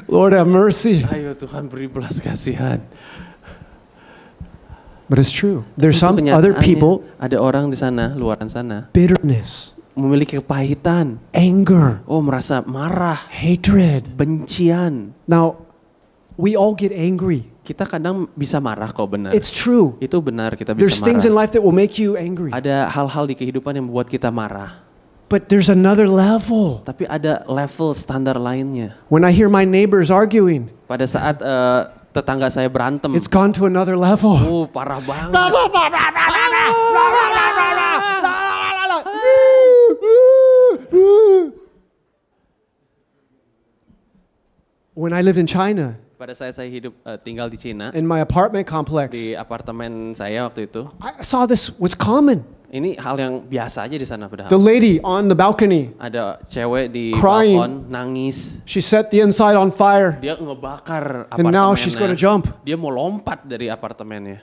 Lord have mercy. Ayo Tuhan beri belas kasihan. But it's true. There's Itu some other kenyataannya. people, Ada orang di sana, luaran sana, bitterness, memiliki kepahitan. anger, Oh, merasa marah, hatred. bencian. Now, we all get angry. Kita kadang bisa marah kok, benar. It's true. Itu benar, kita bisa There's things in marah. life that will make you angry. Ada hal-hal di kehidupan yang membuat kita marah. But there's another level. Tapi ada level standar lainnya. When I hear my neighbors arguing, Pada saat tetangga saya berantem, it's gone to another level. parah banget. When I lived in China, Pada saat saya hidup tinggal di Cina, in my apartment complex, di apartemen saya waktu itu, I saw this was common. ini hal yang biasa aja di sana The padahal. lady on the balcony, Ada cewek di Crying. balkon nangis, she set the inside on fire, dia ngebakar and now she's going to apartemennya. jump. Dia mau lompat dari apartemennya.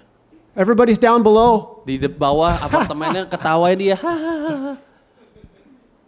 Everybody's down below. Di bawah apartemennya ketawain dia. Hahaha.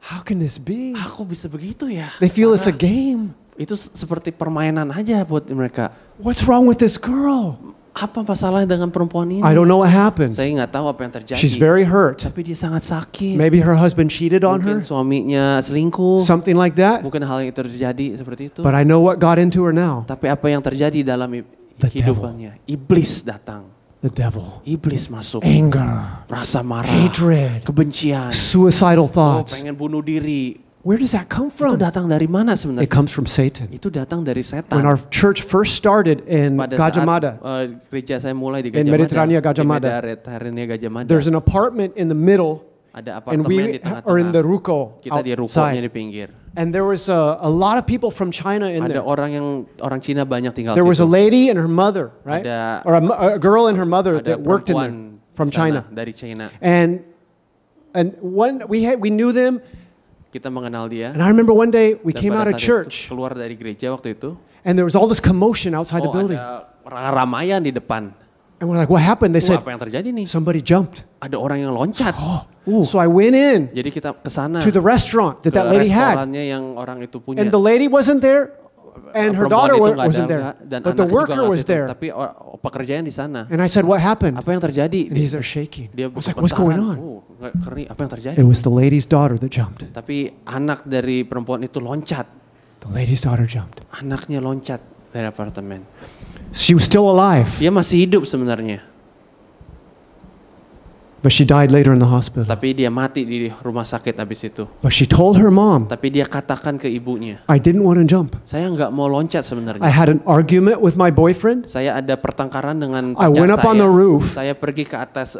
How can this be? Aku bisa begitu ya? They feel it's a game. Itu seperti permainan aja buat mereka. What's wrong with this girl? Apa masalahnya dengan perempuan ini? I don't know what happened. Saya nggak tahu apa yang terjadi. She's very hurt. Tapi dia sangat sakit. Maybe her husband cheated on Mungkin her, suaminya selingkuh. something like that. Mungkin hal yang terjadi seperti itu. But I know what got into her now. Tapi apa yang terjadi dalam The kehidupannya? Iblis datang. The devil. Iblis masuk. Anger, Rasa marah. hatred, Kebencian. suicidal Oh, thoughts. pengen bunuh diri. Where does that come Itu from? datang dari mana It sebenarnya? comes from Satan. Itu datang dari setan. When our church first started in Pada Gajah saat Mada, gereja saya mulai di In Gajah Mada. Mediterania Gajah Di Mada. Mediterania Gajah Mada. there's an apartment in the middle, Ada and apartemen we di are in the tengah-tengah. ruko Kita di rukonya outside. di pinggir. And there was a lot of people from China in Ada there. orang Cina banyak tinggal There was a situ. lady and her mother, right? Ada- Or a girl and her mother Ada that worked in there perempuan from di sana, China. dari China. And when we knew them, kita mengenal dia. And I remember one day we Dan came out pada of saat itu church keluar dari gereja waktu itu. and there was all this commotion outside the building. Ada ramaian di depan. And we're like, what happened? They said, Apa yang terjadi nih? somebody jumped. Ada orang yang loncat. So I went in Jadi kita ke sana. to the restaurant that Ke that lady had. restorannya yang orang itu punya. And the lady wasn't there and her Perempuan daughter itu nggak wasn't ada, there. dan But the anaknya juga worker nggak was situ. there. Tapi pekerjaan di sana. And I said, what happened? Apa yang terjadi? And he's there shaking. Dia I was like, what's going on? Apa yang terjadi? It was the lady's daughter that jumped. Tapi anak dari perempuan itu loncat. The lady's daughter jumped. Anaknya loncat dari apartemen. She was still alive, Dia masih hidup sebenarnya. but she died later in the hospital. Tapi dia mati di rumah sakit habis itu. But she told her mom, Tapi dia katakan ke ibunya, I didn't want to jump. saya nggak mau loncat I sebenarnya. had an argument with my boyfriend. Saya ada pertengkaran dengan I pacar went up on the roof Saya pergi ke atas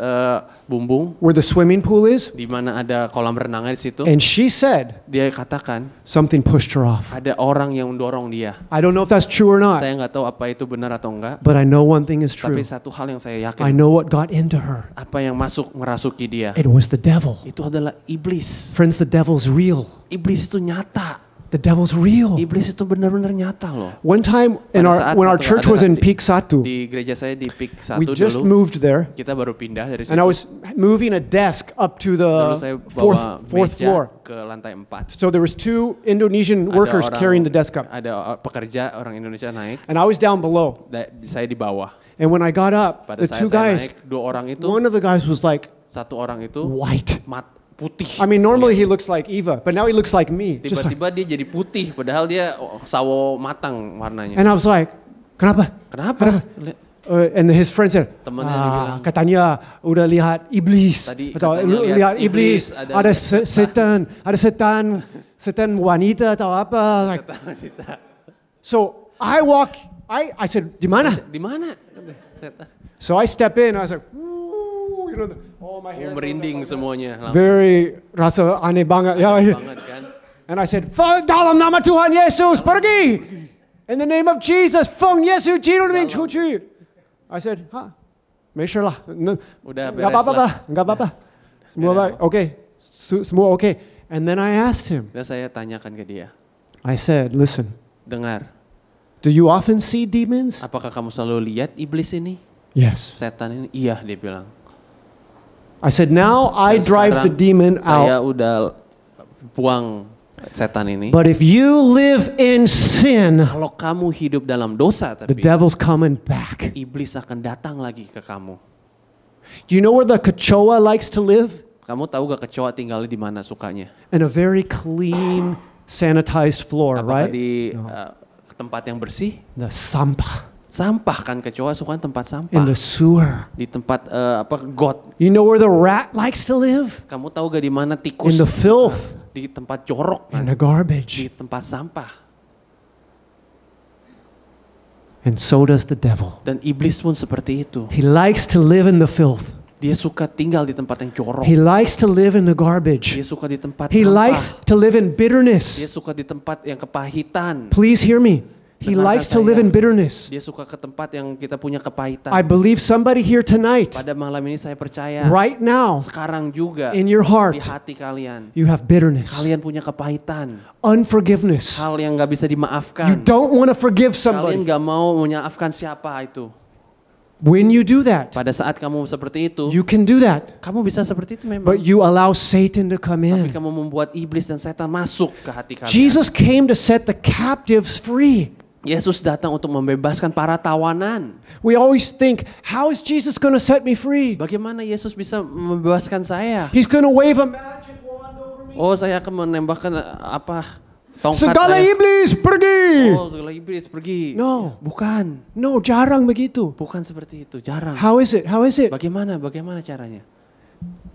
bumbung where the swimming pool is, di mana ada kolam renangnya di situ. and she said Dia katakan something pushed her off. ada orang yang mendorong dia. I don't know if that's true or not, Saya nggak tahu apa itu benar atau enggak. but I know one thing is Tapi true. satu hal yang saya I yakin, know what got into her. apa yang merasuki dia, It was the devil. itu adalah iblis. Friends, the devil's real. Iblis itu nyata. The devil's real. Iblis itu benar-benar nyata loh. One time when our church was in Peak Satu, Di gereja saya di Peak we 1 just dulu, moved there, kita baru pindah dari and I situ. was moving a desk up to Lalu saya the bawa fourth meja floor. ke lantai 4. So there was two Indonesian workers carrying the desk up, Ada pekerja orang Indonesia naik, and I was down below. saya di bawah. And when I got up, Pada the saat two saya guys, naik, dua orang itu, one of the guys was like satu orang itu white. putih. I mean, normally he looks like Eva, but now he looks like me. Just like, Tiba-tiba dia jadi putih, padahal dia sawo matang warnanya. and I was like, kenapa? Kenapa? And his friend said, Temannya bilang, katanya udah lihat iblis. Tadi Atau katanya lihat iblis, ada setan wanita atau apa. Like, so I said, di mana? Di mana? So I step in, I was like, "Ooh," you know, my hair goes Merinding up. semuanya. Very rasa aneh banget. Ya, Banget kan? and I said, dalam nama Tuhan Yesus, pergi. In the name of Jesus, Feng Yesus, Jiru Min Chuchi. I said, Mesherlah. Udah Nggak beres lah. Nggak apa-apa. Semua baik. Okay. Semua okay. And then I asked him, Dan saya tanyakan ke dia, I said, listen, dengar, do you often see demons? apakah kamu selalu lihat iblis ini? Yes. Setan ini? Iya, dia bilang. I said, now I Dan drive the sekarang demon saya out. udah buang setan ini. But if you live in sin, Kalau kamu hidup dalam dosa, the tapi devil's coming back. iblis akan datang lagi ke kamu. Do you know where the kecoa likes to live? Kamu tahu gak kecoa tinggalnya di mana sukanya? In a very clean, sanitized floor, Apakah right? di tempat yang bersih? The sampah. Sampah kan, kecoa suka tempat sampah. In the sewer. Di tempat got. You know where the rat likes to live? Kamu tahu gak di mana tikus? In the filth. Di tempat jorok kan? In the garbage. Di tempat sampah. And so does the devil. Dan iblis pun seperti itu. He likes to live in the filth. Dia suka tinggal di tempat yang jorok. He likes to live in the Dia garbage. suka di tempat He sampah. likes to live in Dia bitterness. suka di tempat yang kepahitan. Please hear me. He Dengarkan likes to live saya. in bitterness. Dia suka ke tempat yang kita punya kepahitan. I believe somebody here tonight, Pada malam ini saya percaya, right now, sekarang juga in your di heart, hati kalian, you have bitterness, kalian punya kepahitan, unforgiveness. hal yang gak bisa You dimaafkan. don't want to forgive Kalian somebody. gak mau memaafkan siapa itu. When you do that, Pada saat kamu seperti itu, you can do that. kamu bisa seperti itu memang. But you allow Satan to come Tapi in. kamu membuat iblis dan setan masuk ke hati kalian. Jesus came to set the captives free. Yesus datang untuk membebaskan para tawanan. We always think, how is Jesus going to set me free? Bagaimana Yesus bisa membebaskan saya? He's going to wave a magic wand over me. Oh, saya akan menembakkan tongkat Segala saya. iblis pergi. Oh, segala iblis pergi. No. Bukan. No, jarang begitu. Bukan seperti itu, jarang. How is it? How is it? Bagaimana caranya?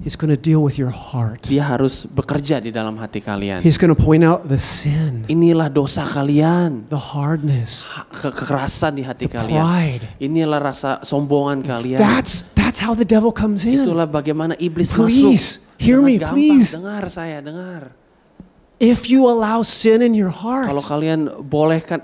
He's going to deal with your heart. Dia harus bekerja di dalam hati kalian. He's going to point out the sin, Inilah dosa kalian. the hardness, Kekerasan di hati the kalian. pride. Inilah rasa sombongan kalian. That's how the devil comes in. Itulah bagaimana iblis Please, masuk. hear Dengan me, gampang. please. Dengar saya, dengar. If you allow sin in your heart, Kalau kalian bolehkan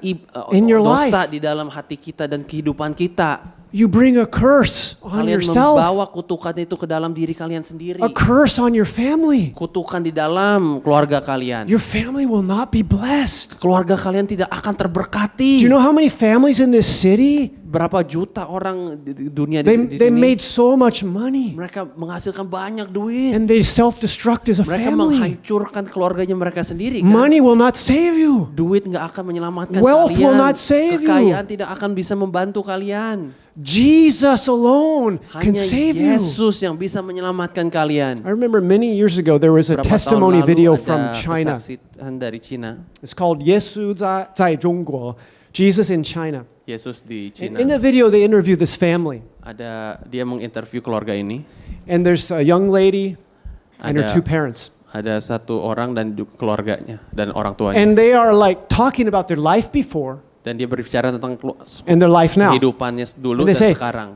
In your dosa life. di dalam hati kita dan kehidupan kita, you bring a curse on Kalian yourself, membawa kutukan itu ke dalam diri kalian sendiri. a curse on your family. Kutukan di dalam keluarga kalian. Your family will not be blessed. Keluarga kalian tidak akan Do terberkati. you know how many families in this city, Berapa juta orang di dunia they di they sini? made so much money Mereka menghasilkan banyak duit. and they self-destruct as a Mereka family. menghancurkan keluarganya mereka sendiri. Kan? Money will not save you. Duit nggak akan menyelamatkan Wealth kalian. will not save you. Kekayaan tidak akan bisa membantu kalian. Jesus alone can Hanya save you. Yesus yang bisa menyelamatkan kalian. I remember many years ago there was a Beberapa tahun testimony lalu video ada from China. kesaksian dari Cina. It's called 耶稣在中国, Jesus in China. Yesus di And Cina. in the video they interview this family. Dia menginterview keluarga ini. And there's a young lady and her Ada- two parents. Ada satu orang dan keluarganya dan orang tuanya. And they are like talking about their life before Dan dia berbicara tentang and their life now. kehidupannya dulu And they dan say, sekarang.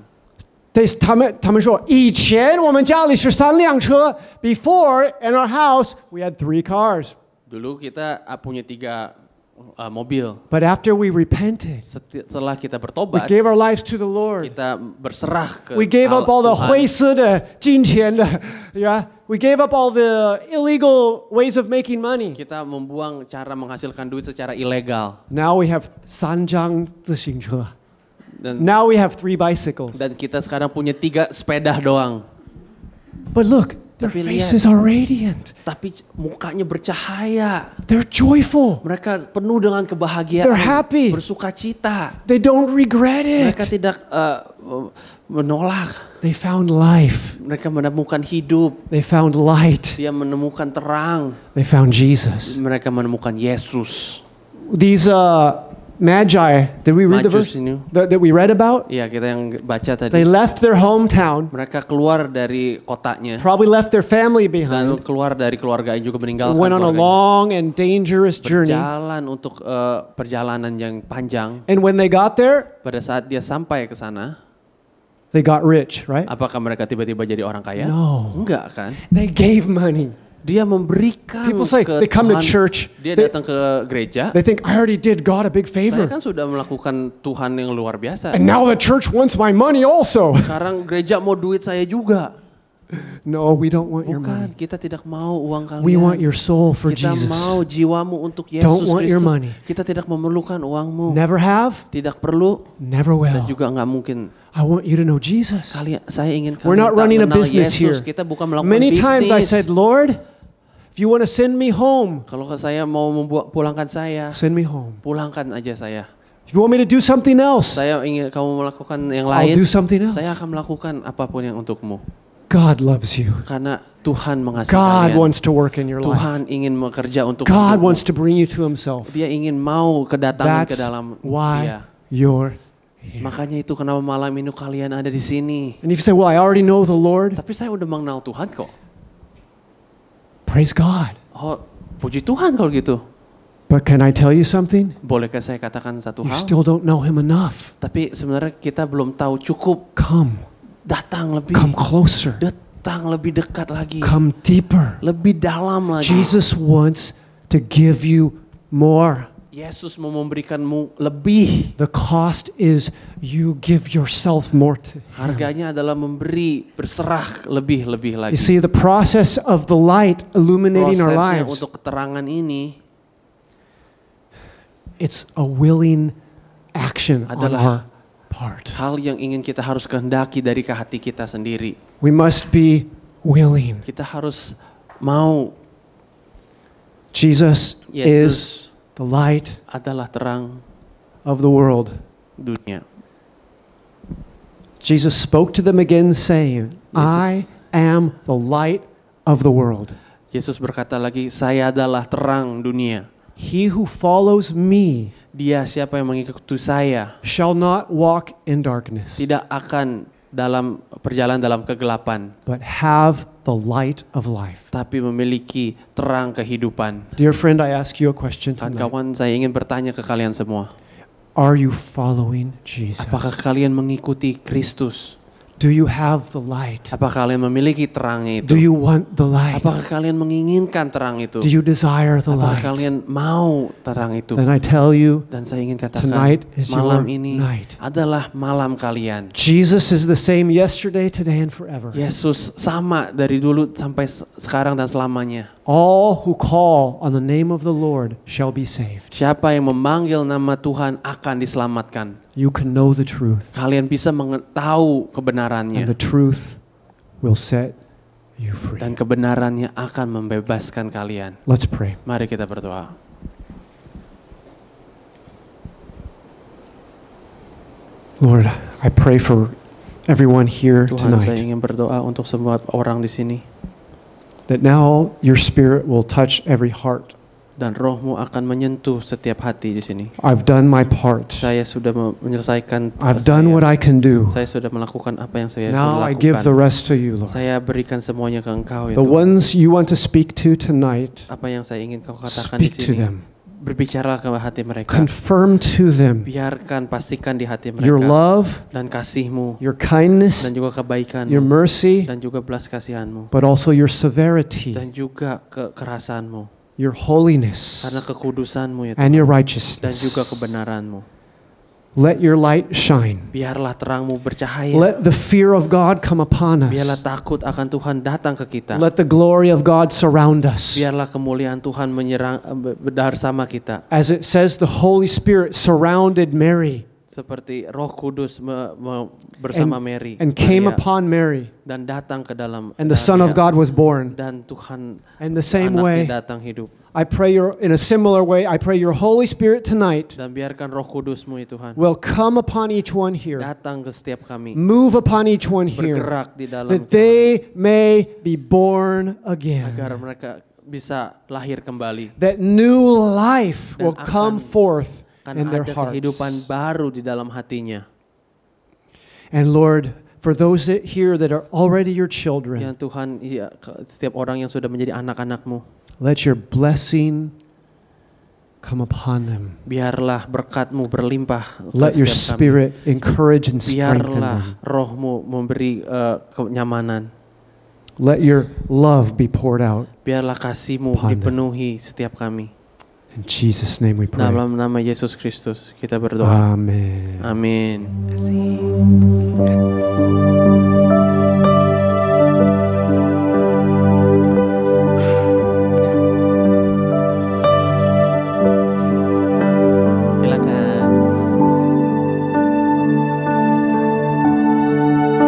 他们说以前我们家里是3辆车 before in our house we had 3 cars. Dulu kita punya 3 mobil. But after we repented, Setelah kita we bertobat, gave our lives to the Lord. kita berserah ke We gave up all the Tuhan. 灰色的金钱的 yeah. We gave up all the illegal ways of making money. Kita membuang cara menghasilkan duit secara ilegal. Now we have 3张自行车. Dan Now we have 3 bicycles. kita sekarang punya 3 sepeda doang. But look, their Tapi lihat. faces are radiant. Tapi mukanya bercahaya. They're joyful. Mereka penuh dengan kebahagiaan. They're happy. Bersukacita. They don't regret Mereka it. tidak menolak. They found life. Mereka menemukan hidup. They found light. Dia menemukan terang. They found Jesus. Mereka menemukan Yesus. These magi, did we read the verse Majus ini. that we read about? Iya, kita yang baca They tadi. left their hometown, Mereka keluar dari kotanya probably left their family dan behind, keluar dari keluarga yang juga meninggalkan went on a keluarganya. long and dangerous journey. Berjalan untuk perjalanan yang panjang. And when they got there, Pada saat dia sampai ke sana, they got rich, right? apakah mereka tiba-tiba jadi orang kaya? No. Enggak kan? They gave money. Dia memberikan People say ke they come to Tuhan. church. Dia They, datang ke gereja. they think, I already did God a big Saya favor. kan sudah melakukan Tuhan yang luar biasa. And now the church wants my money also. Sekarang gereja mau duit saya juga. No, we don't want your Bukan, money. kita tidak mau uang kalian. We want your soul for Kita Jesus. mau jiwamu untuk Yesus Don't want your Kristus. money. Kita tidak memerlukan uangmu. Never have, Tidak perlu never dan will. juga nggak mungkin. I want you to know Jesus. Saya ingin We're kalian not running a mengenal business Yesus. here. Kita bukan melakukan Many bisnis. times I said, Lord, if you want to send me home, Kalau saya mau pulangkan saya, send me home. pulangkan aja saya. If you want me to do something else, Saya ingin kamu melakukan yang I'll lain. do something else. Saya akan melakukan apapun yang untukmu. God loves you. Karena Tuhan mengasihi God kalian. wants to work in your life. Tuhan ingin bekerja untuk God hidupmu. wants to bring you to himself. Dia ingin mau kedatangan ke That's dalam why dia. you're here. Makanya itu kenapa malam ini kalian ada di sini. And if you say, well, I already know the Lord, Tapi saya udah mengenal Tuhan kok. praise God. Oh, puji Tuhan kalau gitu. But can I tell you something? Bolehkah saya katakan satu You hal? still don't know him enough. Tapi sebenarnya kita belum tahu cukup. Come. Datang lebih. Come closer. Datang lebih dekat lagi. Come deeper. Lebih dalam lagi. Jesus wants to give you more. Yesus mau memberikanmu lebih. The cost is you give yourself more to him. Harganya adalah memberi, berserah lebih-lebih lagi. You see, the process of the light illuminating our Prosesnya lives, untuk keterangan ini it's a willing action on adalah our part. hal yang ingin kita harus kehendaki dari ke hati kita sendiri. We must be willing. Kita harus mau. Jesus is Yesus the light adalah terang of the world. dunia. Jesus spoke to them again saying, I am the light of the world. Yesus berkata lagi, saya adalah terang dunia. He who follows me Dia siapa yang mengikuti saya shall not walk in darkness, tidak akan berjalan dalam kegelapan, but have the light of life. tapi memiliki terang kehidupan. Dear friend, I ask you a question tonight. Kawan-kawan, saya ingin bertanya ke kalian semua. Are you following Jesus? Apakah kalian mengikuti Kristus? Do you have the light? Apakah kalian memiliki terang Do itu? you want the light? Apakah kalian menginginkan terang itu? Do you desire the Apakah light? kalian mau terang itu? Then I tell you, Dan saya ingin katakan, tonight is malam your ini night. adalah malam kalian. Jesus is the same yesterday, today, and forever. Yesus sama dari dulu sampai sekarang dan selamanya. All who call on the name of the Lord shall be saved. Siapa yang memanggil nama Tuhan akan diselamatkan. You can know the truth, Kalian bisa tahu and kebenarannya. the truth will set you free. Dan kebenarannya akan membebaskan kalian. Let's pray. Mari kita berdoa. Lord, I pray for everyone here Tuhan, saya tonight ingin berdoa untuk semua orang di sini. that now your Spirit will touch every heart. Dan rohmu akan menyentuh setiap hati di sini. I've done my part. Saya sudah menyelesaikan I've done what I can do. Saya sudah melakukan apa yang saya Now I give the lakukan. rest to you, Lord. Saya berikan semuanya ke Engkau ya The Tuhan. ones you want to speak to tonight, Apa yang saya ingin Kau katakan di speak to sini. them. Berbicaralah ke hati mereka. Confirm to them Biarkan pastikan di hati your mereka love, dan kasih-Mu your kindness, dan juga kebaikan-Mu your mercy, dan juga belas kasihan-Mu but also your severity, dan juga kekerasan-Mu, your holiness, karena kekudusan-Mu ya and Tuhan, your dan righteousness. juga kebenaran-Mu. Let your light shine. Biarlah terang-Mu bercahaya. Let the fear of God come upon Biarlah us. takut akan Tuhan datang ke kita. Let the glory of God surround us. Biarlah kemuliaan Tuhan bersama kita. As it says, the Holy Spirit surrounded Mary Seperti Roh Kudus bersama Mary and came Maria, upon Mary, dan datang ke dalam and the Son of God was born. dan Tuhan In the same anaknya way, datang hidup. I pray in a similar way, I pray your Holy Spirit tonight Dan biarkan Roh Kudus-Mu ya Tuhan will come upon each one here, datang ke setiap kami, move upon each one here, bergerak di dalam that they may be born agar again, mereka bisa lahir kembali. that new life Dan will come akan- forth Akan in their ada hearts. kehidupan baru di dalam hatinya. And Lord, for those here that are already your children, Yang Tuhan, ya, setiap orang yang sudah menjadi anak-anak-Mu, let your blessing come upon them. biarlah berkat-Mu berlimpah ke Let your setiap kami. Spirit encourage and strengthen Biarlah them. Roh-Mu memberi kenyamanan. Let your love be poured out. Biarlah kasih-Mu Upon them. dipenuhi setiap kami. In Jesus' name we pray. Dalam nama Yesus Kristus kita berdoa. Amen. Amin. Silakan.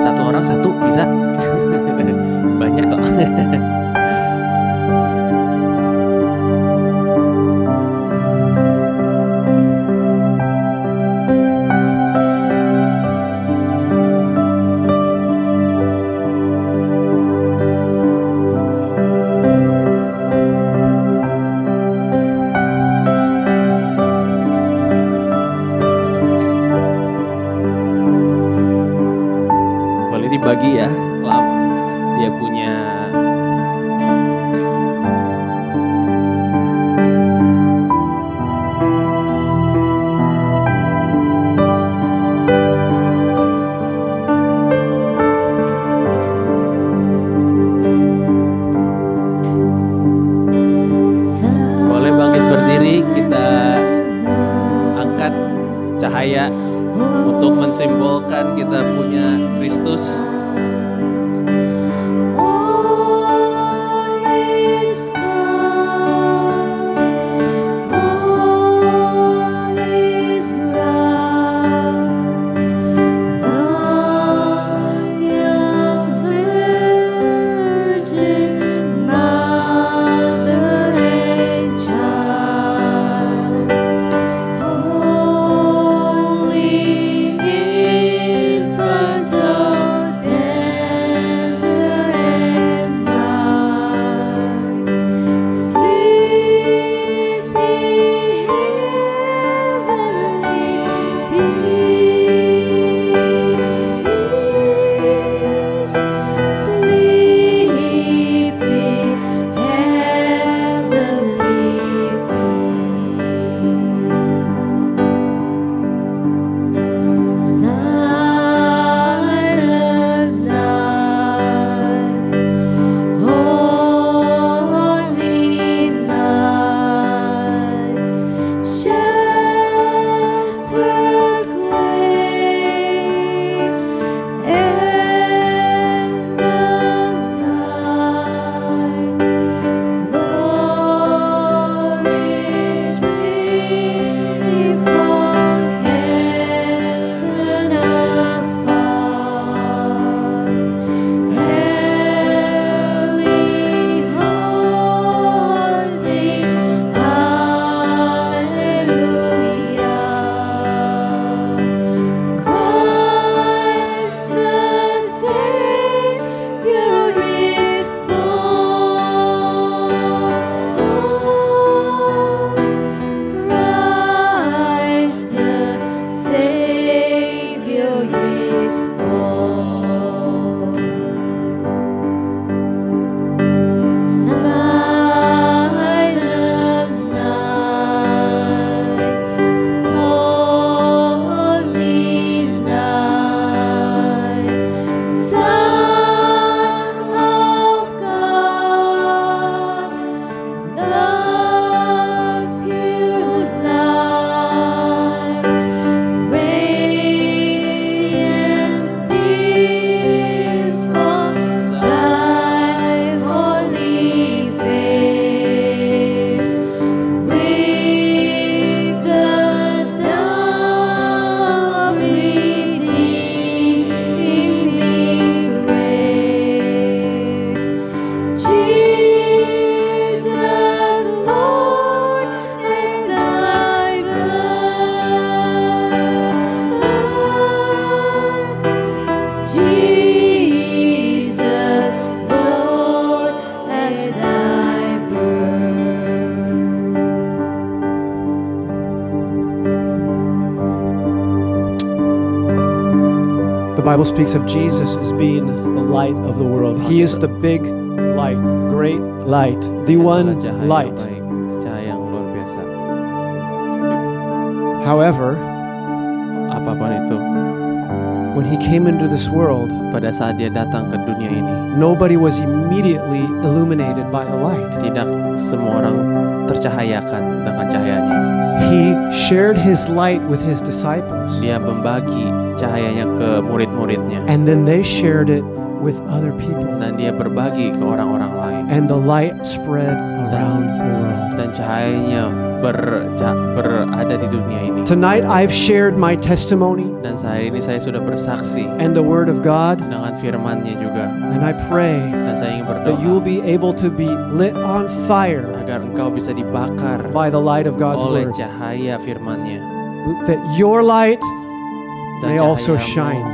Satu orang satu bisa. Banyak kok. Boleh dibagi ya, dia punya boleh bangkit berdiri, kita angkat cahaya untuk mensimbolkan kita punya Kristus. Holy infant, so The Bible speaks of Jesus as being the light of the world. He is the big light, great light, the Dia one adalah cahaya light. baik, cahaya yang luar biasa. However, Apapun itu, when he came into this world, pada saat dia datang ke dunia ini, nobody was immediately illuminated by the light. tidak semua orang tercahayakan dengan cahayanya. He shared his light with his disciples, Dia membagi cahayanya ke murid-muridnya, and then they shared it with other people, dan dia berbagi ke orang-orang lain, and the light spread around the world. dan cahayanya berada di dunia ini. Tonight I've shared my testimony Dan hari ini saya sudah bersaksi and the word of God, dengan firman-Nya juga, and I pray dan saya ingin that you will berdoa be able to be lit on fire agar engkau bisa dibakar by the light of God's oleh word, cahaya firman-Nya, that your light dan may also cahayamu shine,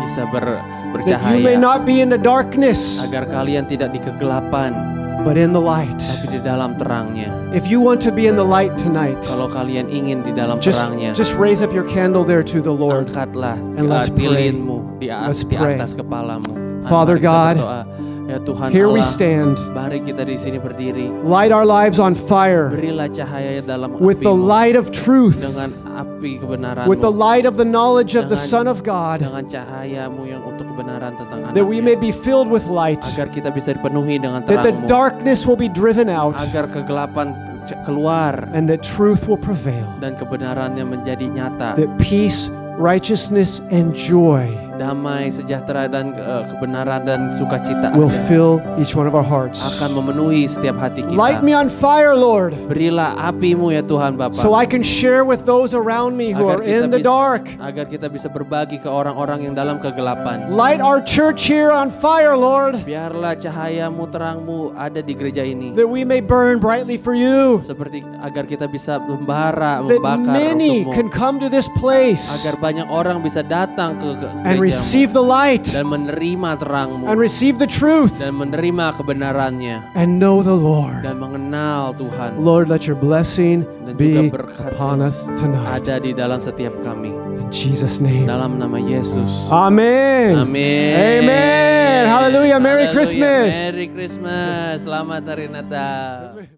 bisa that you may bercahaya, not be in the darkness, agar kalian tidak di kegelapan, but in the light. tapi di dalam terangnya. If you want to be in the light tonight, Kalau kalian ingin di dalam just terangnya, raise up your candle there to the Lord. angkatlah And let's pray. lilinmu Let's di pray. atas kepalamu. Father Mari kita God, berdoa. Ya Tuhan Here we Allah, stand. mari kita di sini berdiri. Light our lives on fire Berilah cahaya dalam with the apimu, light of truth, dengan api kebenaranmu, with the light of the knowledge of the Dengan- Son of God, dengan cahayamu yang untuk kebenaran tentang that we may be anaknya, filled with light, agar kita bisa dipenuhi dengan that the terangmu, darkness will be driven out, agar kegelapan keluar and that truth will prevail, dan kebenarannya menjadi nyata. that peace, righteousness, and joy Damai, sejahtera, dan kebenaran dan sukacita will aja fill each one of our hearts. akan memenuhi setiap hati kita. Light me on fire, Lord, Berilah apimu ya Tuhan Bapa, so I can share with those around me who are in the dark. agar kita bisa berbagi ke orang-orang yang dalam kegelapan. Light our church here on fire, Lord, Biarlah cahayamu, terangmu ada di gereja ini, that we may burn brightly for you, seperti agar kita bisa membara, that membakar many untukmu, can come to this place agar banyak orang bisa datang ke and gerejamu receive the light dan menerima terangmu and receive the truth dan menerima kebenarannya and know the Lord. dan mengenal Tuhan. Lord, let your blessing Dan be juga berkat upon us tonight. ada di dalam setiap kami. In Jesus' name. Dalam nama Yesus. Amen. Amin. Amen. Hallelujah. Merry Haleluya. Christmas. Merry Christmas. Selamat hari Natal.